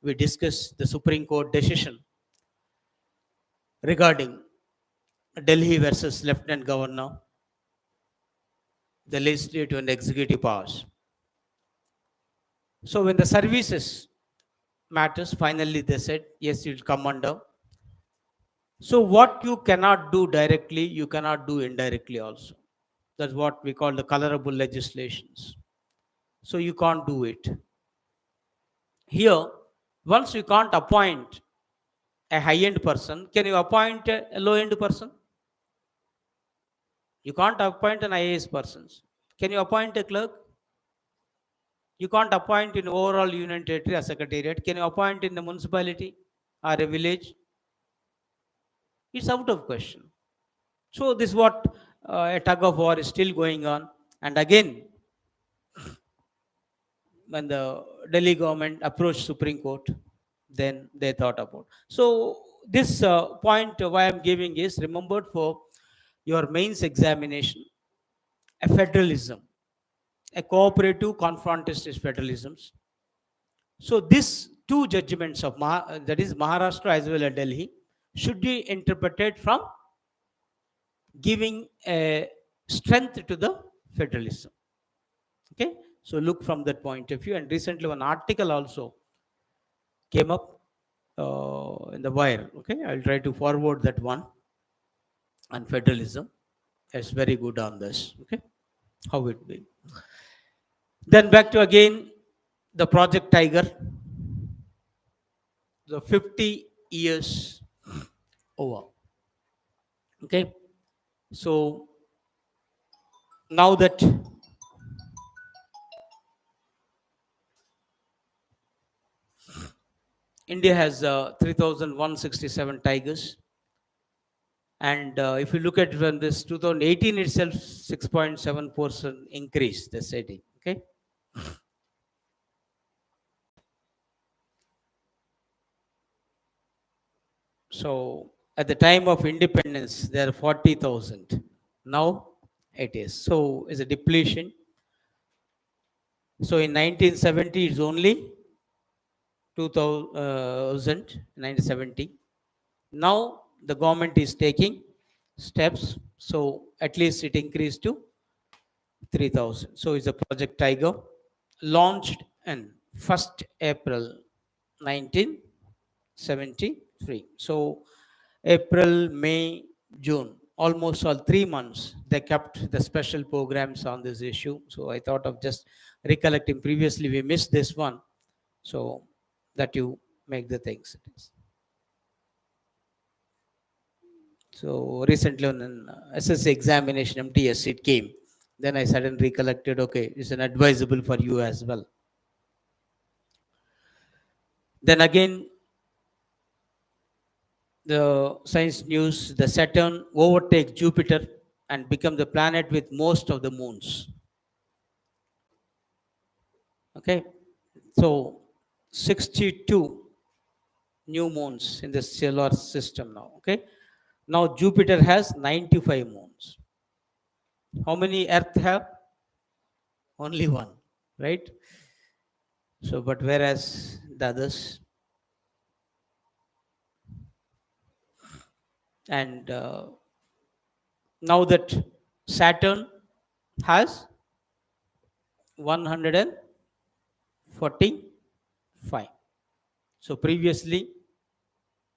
we discussed the Supreme Court decision regarding Delhi versus Lieutenant Governor, the legislative and executive powers. So when the services matters, finally they said, yes, you'll come under. So what you cannot do directly, you cannot do indirectly also. That's what we call the colorable legislations. So you can't do it. Here, once you can't appoint a high-end person, can you appoint a low-end person? You can't appoint an IAS person. Can you appoint a clerk? You can't appoint in overall union territory a secretariat. Can you appoint in the municipality or a village? It's out of question. So this is what a tug of war is still going on. And again, when the Delhi government approached Supreme Court, then they thought about. So this point why I'm giving is remembered for your mains examination, a federalism, a cooperative confrontist federalisms. So these two judgments of that is Maharashtra as well as Delhi should be interpreted from giving a strength to the federalism. Okay, so look from that point of view. And recently one article also came up in the wire. Okay, I'll try to forward that one on federalism. It's very good on this. Okay, how it be. Then back to again the Project Tiger. The 50 years over. Okay, so now that India has 3,167 tigers, and if you look at from this 2018 itself, 6.7% increase. They're saying. Okay. So at the time of independence, there are 40,000. Now it is. So it's a depletion. So in 1970, it's only 2000, 1970. Now the government is taking steps. So at least it increased to 3,000. So it's a Project Tiger launched in 1st April 1973. So April, May, June, almost all 3 months, they kept the special programs on this issue. So I thought of just recollecting. Previously, we missed this one. So that you make the things. So recently on an SSC examination, MTS, it came. Then I suddenly recollected, okay, it's an advisable for you as well. Then again, the science news, the Saturn overtakes Jupiter and become the planet with most of the moons. Okay, so 62 new moons in the solar system now. Okay, now Jupiter has 95 moons. How many Earth have? Only one, right? So, but whereas the others, and now that Saturn has 145. So previously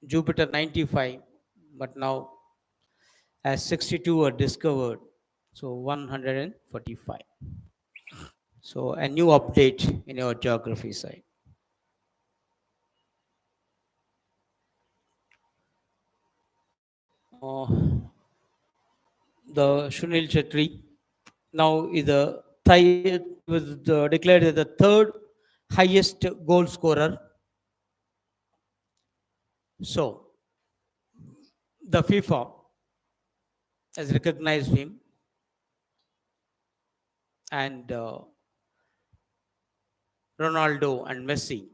Jupiter 95, but now as 62 are discovered, so 145. So a new update in your geography side. The Sunil Chetri now is was declared as the third highest goal scorer. So the FIFA has recognized him and Ronaldo and Messi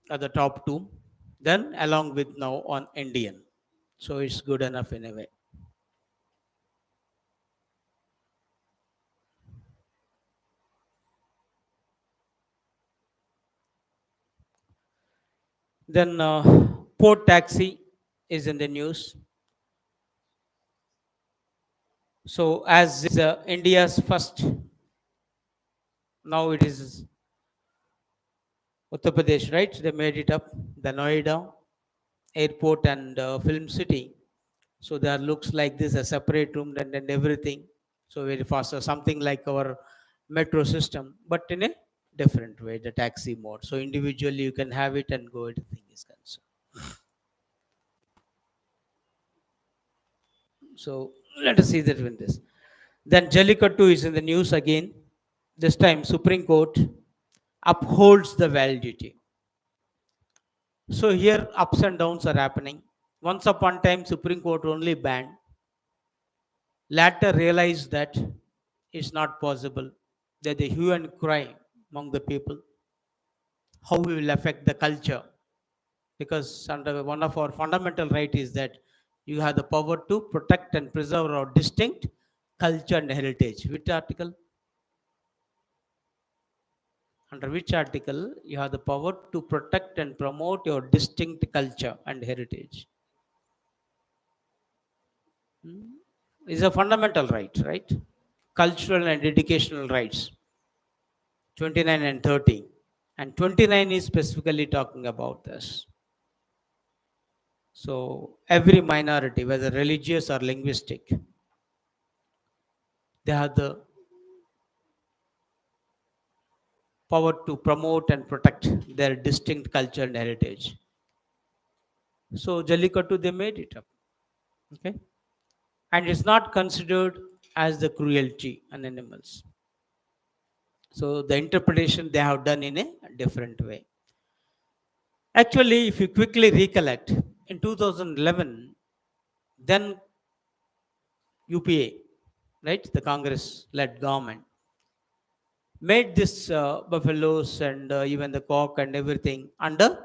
are the top two. Then along with now on Indian. So it's good enough in a way. Then port taxi is in the news. So as is India's first, now it is Uttar Pradesh, right? They made it up. The Noida airport and film city. So there looks like this a separate room and everything. So very fast. So something like our metro system, but in a different way, the taxi mode. So individually you can have it and go. Everything is concerned. So let us see that with this. Then Jallikattu is in the news again. This time Supreme Court upholds the validity. So here ups and downs are happening. Once upon a time Supreme Court only banned. Latter realized that it's not possible. That the hue and cry among the people. How we will affect the culture. Because under one of our fundamental right is that you have the power to protect and preserve our distinct culture and heritage. Which article? Under which article you have the power to protect and promote your distinct culture and heritage? Is a fundamental right, right? Cultural and educational rights. 29 and 30. And 29 is specifically talking about this. So every minority, whether religious or linguistic, they have the power to promote and protect their distinct culture and heritage. So Jallikattu, they made it up. Okay. And it's not considered as the cruelty on animals. So the interpretation they have done in a different way. Actually, if you quickly recollect, in 2011, then UPA, right, the Congress-led government, made this buffaloes and even the cock and everything under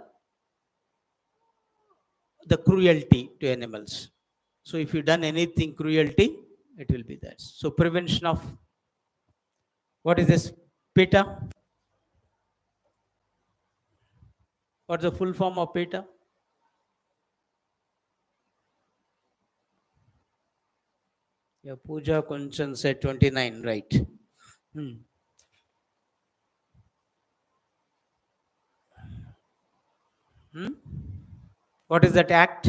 the cruelty to animals. So if you done anything cruelty, it will be that. So prevention of, what is this? PETA? What's the full form of PETA? Yeah, Pooja Kunchan said 29, right? Hmm. Hmm? What is that act?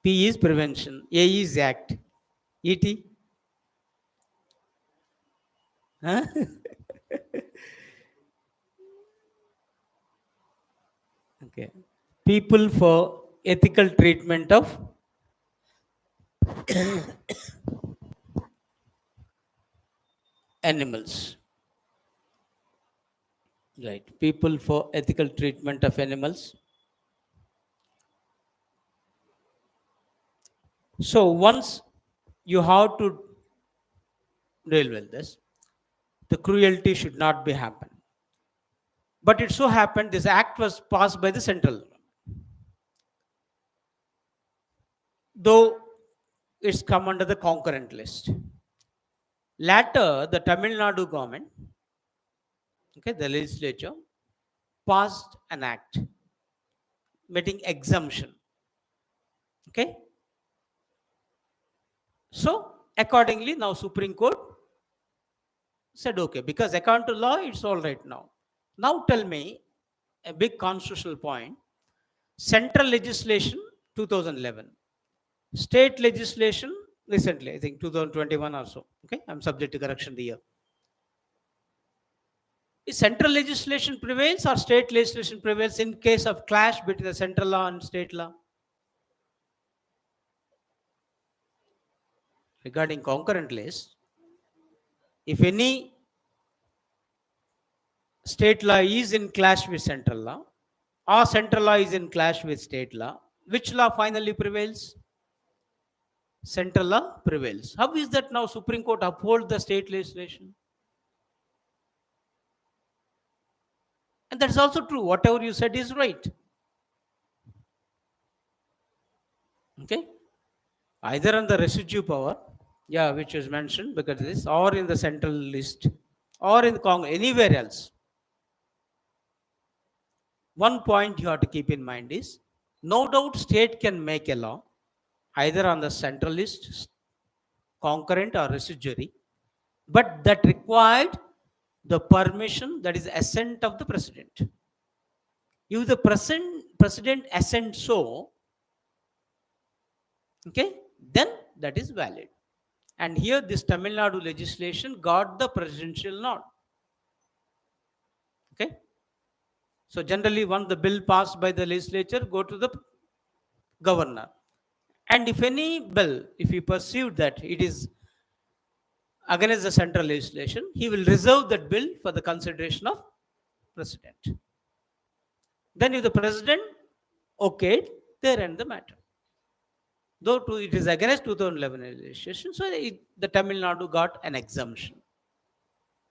P is prevention. A is act. ET? Huh? Okay. People for ethical treatment of animals. Right. People for ethical treatment of animals. So once you have to deal with this, the cruelty should not be happen. But it so happened this act was passed by the central, though it's come under the concurrent list. Later, the Tamil Nadu government, okay, the legislature, passed an act making exemption. Okay. So accordingly, now Supreme Court said okay, because according to law, it's all right now. Now tell me a big constitutional point. Central legislation 2011, state legislation recently, I think 2021 or so. Okay, I'm subject to correction the year. Is central legislation prevails or state legislation prevails in case of clash between the central law and state law? Regarding concurrent list, if any state law is in clash with central law or central law is in clash with state law, which law finally prevails? Central law prevails. How is that now Supreme Court uphold the state legislation? And that's also true. Whatever you said is right. Okay? Either on the residue power, yeah, which is mentioned because of this, or in the central list, or in Congress, anywhere else. One point you have to keep in mind is, no doubt state can make a law either on the central list, concurrent or residuary, but that required the permission, that is assent of the president. If the president assent so, okay, then that is valid. And here this Tamil Nadu legislation got the presidential nod. Okay. So generally, once the bill passed by the legislature, go to the governor. And if any bill, if he perceived that it is against the central legislation, he will reserve that bill for the consideration of president. Then if the president okayed, they end the matter. Though it is against 2011 legislation, so the Tamil Nadu got an exemption.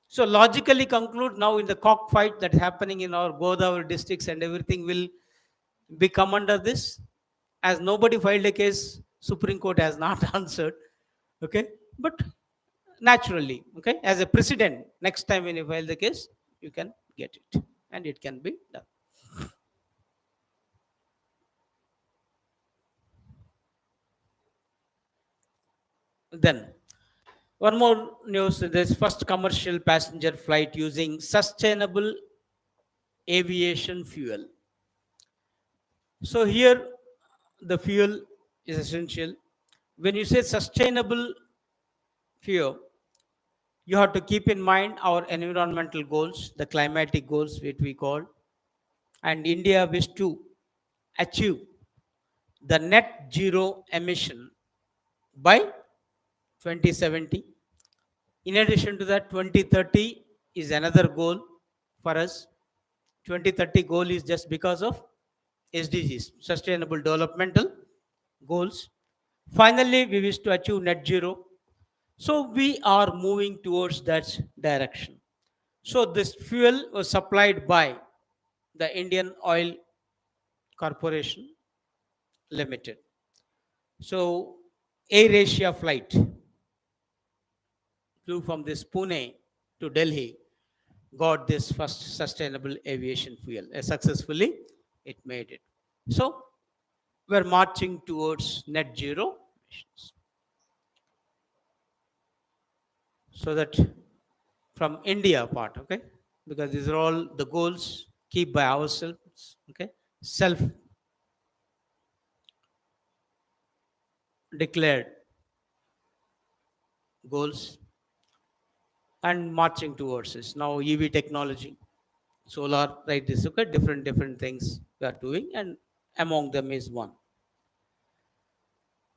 So logically conclude, now in the cockfight that is happening in our Godavari districts and everything will become under this. As nobody filed a case, Supreme Court has not answered. Okay, but naturally, okay, as a precedent, next time when you file the case, you can get it, and it can be done. Then, one more news: this first commercial passenger flight using sustainable aviation fuel. So here, the fuel is essential. When you say sustainable fuel, you have to keep in mind our environmental goals, the climatic goals, which we call, and India wish to achieve the net zero emission by 2070. In addition to that, 2030 is another goal for us. 2030 goal is just because of SDGs, Sustainable Developmental Goals. Finally, we wish to achieve net zero. So we are moving towards that direction. So this fuel was supplied by the Indian Oil Corporation Limited. So AirAsia flight flew from this Pune to Delhi, got this first sustainable aviation fuel. Successfully, it made it. So we're marching towards net zero emissions. So that from India part, okay, because these are all the goals keep by ourselves, okay, self declared goals and marching towards this. Now EV technology, solar, right, this, okay, different things we are doing, and among them is one.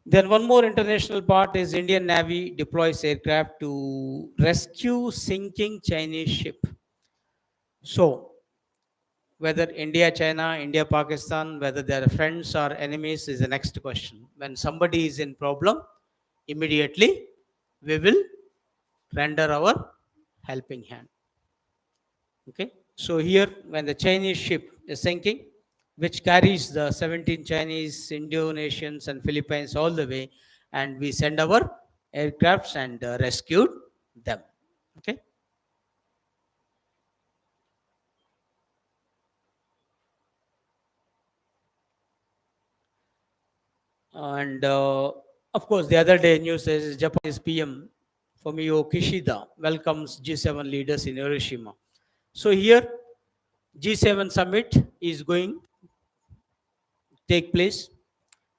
Then one more international part is Indian Navy deploys aircraft to rescue sinking Chinese ship. So whether India, China, India, Pakistan, whether they are friends or enemies is the next question. When somebody is in problem, immediately we will render our helping hand. Okay. So here, when the Chinese ship is sinking, which carries the 17 Chinese, Indonesians, and Philippines all the way, and we send our aircrafts and rescued them. Okay. And of course, the other day news says Japanese PM Fumio Kishida welcomes G7 leaders in Hiroshima. So here, G7 summit is going to take place.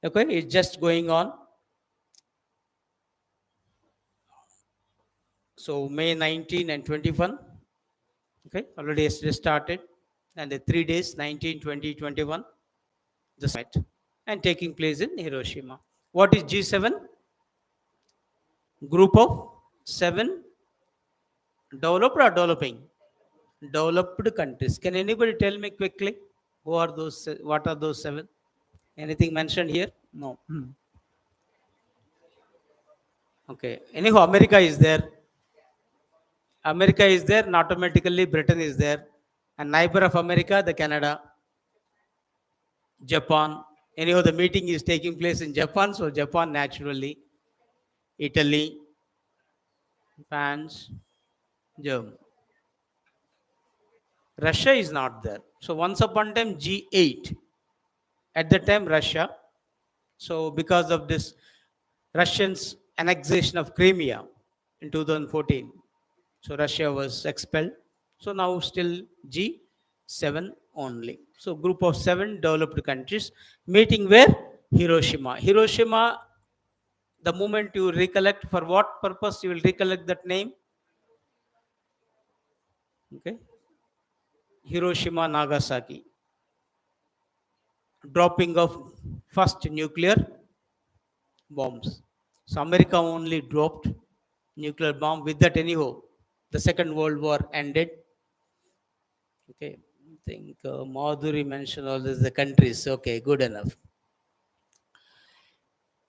Okay, it's just going on. So May 19 and 21. Okay, already yesterday started, and the 3 days, 19, 20, 21, the summit, and taking place in Hiroshima. What is G7? Group of 7 developed or developing? Developed countries. Can anybody tell me quickly who are those? What are those 7? Anything mentioned here? No. Okay. Anyhow, America is there. America is there, and automatically Britain is there. And neighbor of America, the Canada, Japan. Anyhow, the meeting is taking place in Japan, so Japan naturally, Italy, France, Germany. Russia is not there. So once upon a time, G8. At the time, Russia. So because of this Russians' annexation of Crimea in 2014, so Russia was expelled. So now still G7 only. So group of 7 developed countries meeting where? Hiroshima. Hiroshima, the moment you recollect, for what purpose you will recollect that name? Okay. Hiroshima, Nagasaki. Dropping of first nuclear bombs. So America only dropped nuclear bomb. With that, anyhow, the Second World War ended. Okay, I think Madhuri mentioned all this, the countries. Okay, good enough.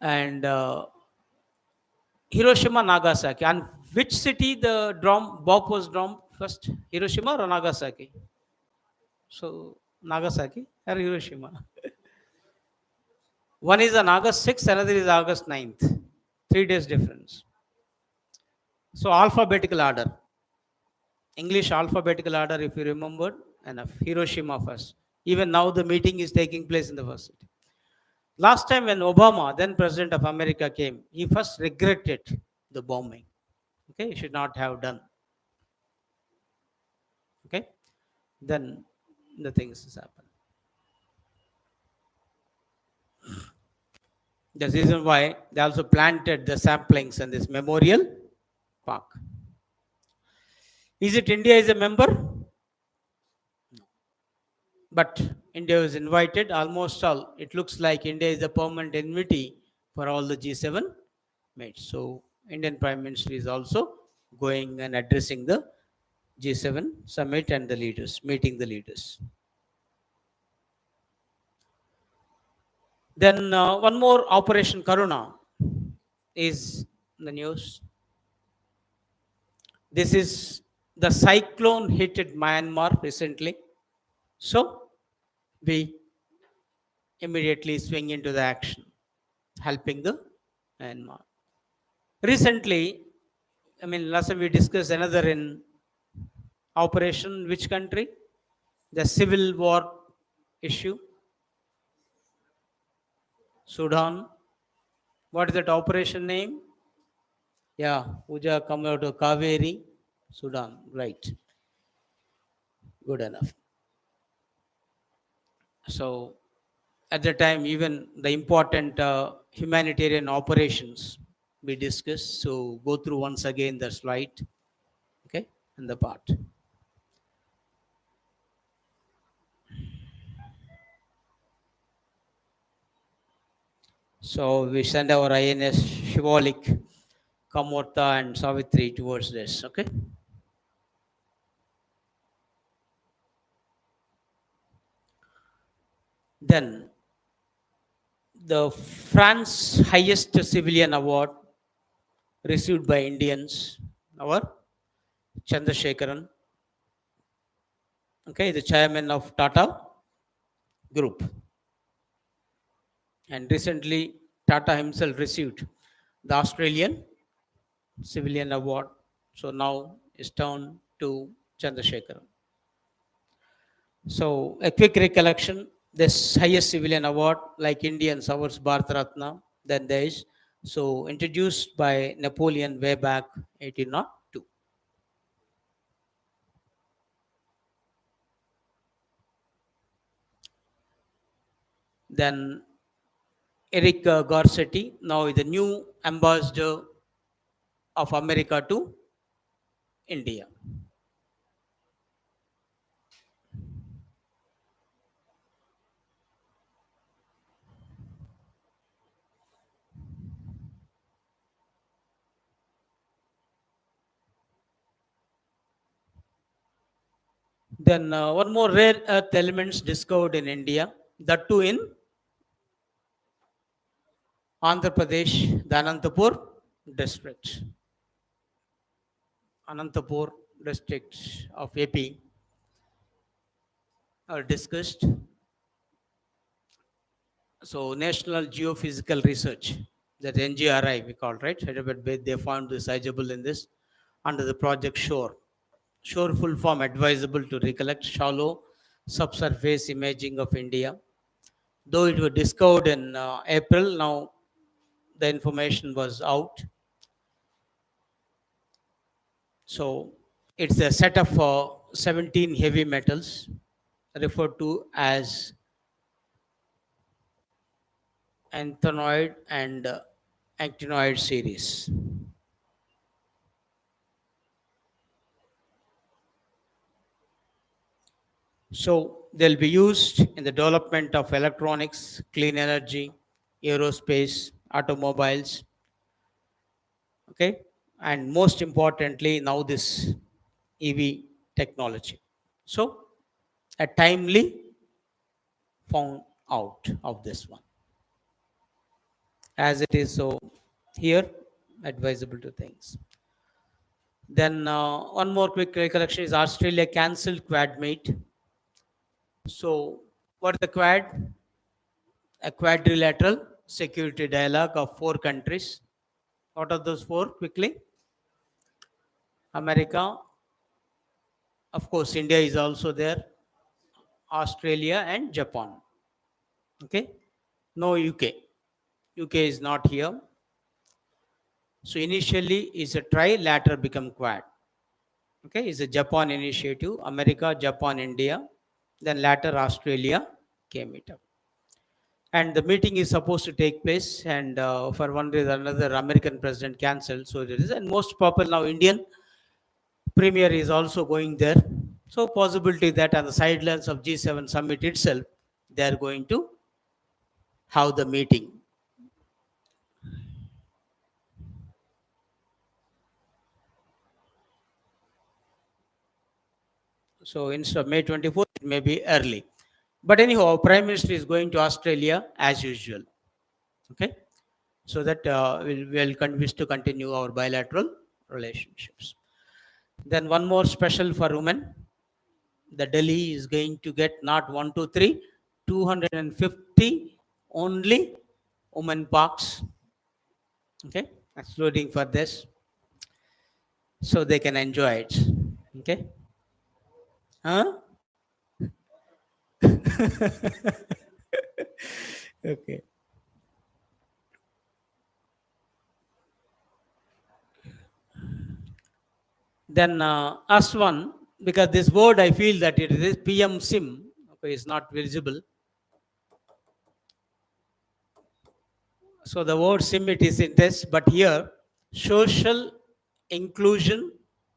And Hiroshima, Nagasaki. And which city the bomb was dropped first? Hiroshima or Nagasaki? So Nagasaki or Hiroshima? One is on August 6th, another is August 9th. 3 days difference. So alphabetical order. English alphabetical order, if you remembered, enough. Hiroshima first. Even now the meeting is taking place in the first city. Last time when Obama, then President of America, came, he first regretted the bombing. Okay, he should not have done. Okay, then the things has happened. The reason why they also planted the saplings in this memorial park. Is it India is a member? But India was invited, almost all. It looks like India is a permanent enmity for all the G7 mates. So Indian Prime Minister is also going and addressing the G7 summit and the leaders, meeting the leaders. Then one more Operation Karuna is the news. This is the cyclone hit Myanmar recently. So we immediately swing into the action, helping the Myanmar. Recently, I mean, last time we discussed another in operation, which country? The civil war issue. Sudan. What is that operation name? Yeah, Uja come out of Kaveri, Sudan. Right. Good enough. So, at the time, even the important humanitarian operations we discussed. So, go through once again the slide. Okay, and the part. So we send our INS Shivalik, Kamorta and Savitri towards this, okay? Then the France highest civilian award received by Indians, our Chandrasekharan, okay, the chairman of Tata Group. And recently Tata himself received the Australian Civilian Award. So now it's turned to Chandrasekharan. So a quick recollection, this highest civilian award, like Indians, ours Bharat Ratna, then there is, so introduced by Napoleon way back 1802. Then Eric Garcetti, now is the new ambassador of America to India. Then one more rare earth elements discovered in India, that too in Andhra Pradesh, the Anantapur district, Anantapur district of AP are discussed. So National Geophysical Research, that NGRI we call, right? Hyderabad, they found this sizable in this under the project SHORE. SHORE full form, advisable to recollect shallow subsurface imaging of India. Though it was discovered in April, now the information was out. So it's a set of 17 heavy metals referred to as anthenoid and actinoid series. So they'll be used in the development of electronics, clean energy, aerospace, automobiles. Okay, and most importantly, now this EV technology. So a timely found out of this one, as it is so here advisable to things. Then one more quick recollection is Australia cancelled Quad meet. So what is the Quad? A quadrilateral security dialogue of 4 countries. What are those 4? Quickly. America, of course, India is also there, Australia and Japan. Okay, no UK. UK is not here. So initially is a tri, later become Quad. Okay, is a Japan initiative, America, Japan, India, then later Australia came it up. And the meeting is supposed to take place, and for one reason or another, American president cancelled. So it is, and most popular now Indian premier is also going there. So possibility that on the sidelines of G7 summit itself, they are going to have the meeting. So instead of May 24th, it may be early. But anyhow, Prime Minister is going to Australia as usual. Okay, so that we'll wish to continue our bilateral relationships. Then one more special for women. The Delhi is going to get not 1, 2, 3, 250 only women parks. Okay, excluding for this, so they can enjoy it. Okay, huh? Okay. Then as one, because this word I feel that it is PM SIM, okay, is not visible. So the word SIM it is in this, but here social inclusion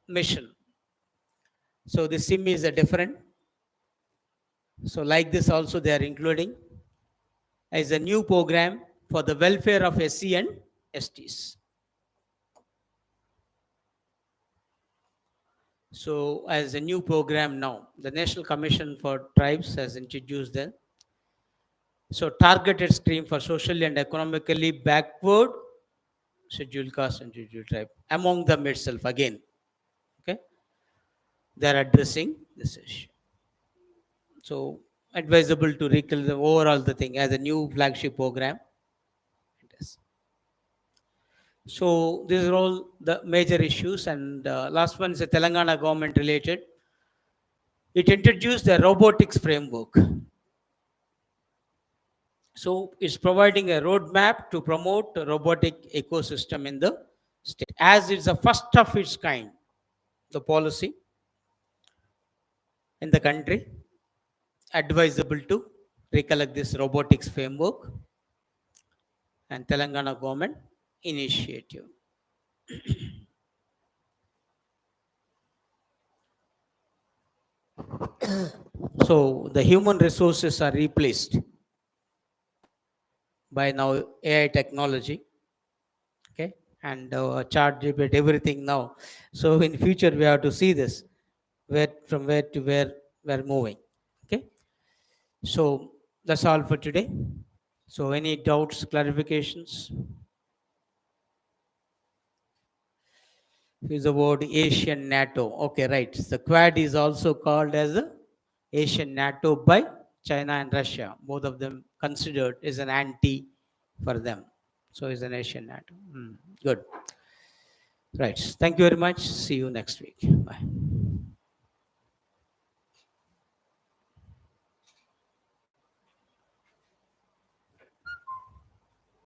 mission. So the SIM is a different. So like this also they are including as a new program for the welfare of SC and STs. So as a new program now, the National Commission for Tribes has introduced them. So targeted scheme for socially and economically backward scheduled caste and scheduled tribe among them itself again. Okay, they are addressing this issue. So advisable to recall the overall the thing as a new flagship program. It is. So these are all the major issues, and last one is the Telangana government related. It introduced the robotics framework. So it's providing a roadmap to promote a robotic ecosystem in the state, as it's the first of its kind, the policy in the country, advisable to recollect this robotics framework and Telangana government initiative. So the human resources are replaced by now AI technology, okay, and chart GPT, everything now. So in future we have to see this, where from where to where we're moving. Okay, so that's all for today. So any doubts, clarifications? Use the word Asian NATO. Okay, right. The Quad is also called as the Asian NATO by China and Russia. Both of them considered as an anti for them. So it's an Asian NATO. Good. Right. Thank you very much. See you next week. Bye.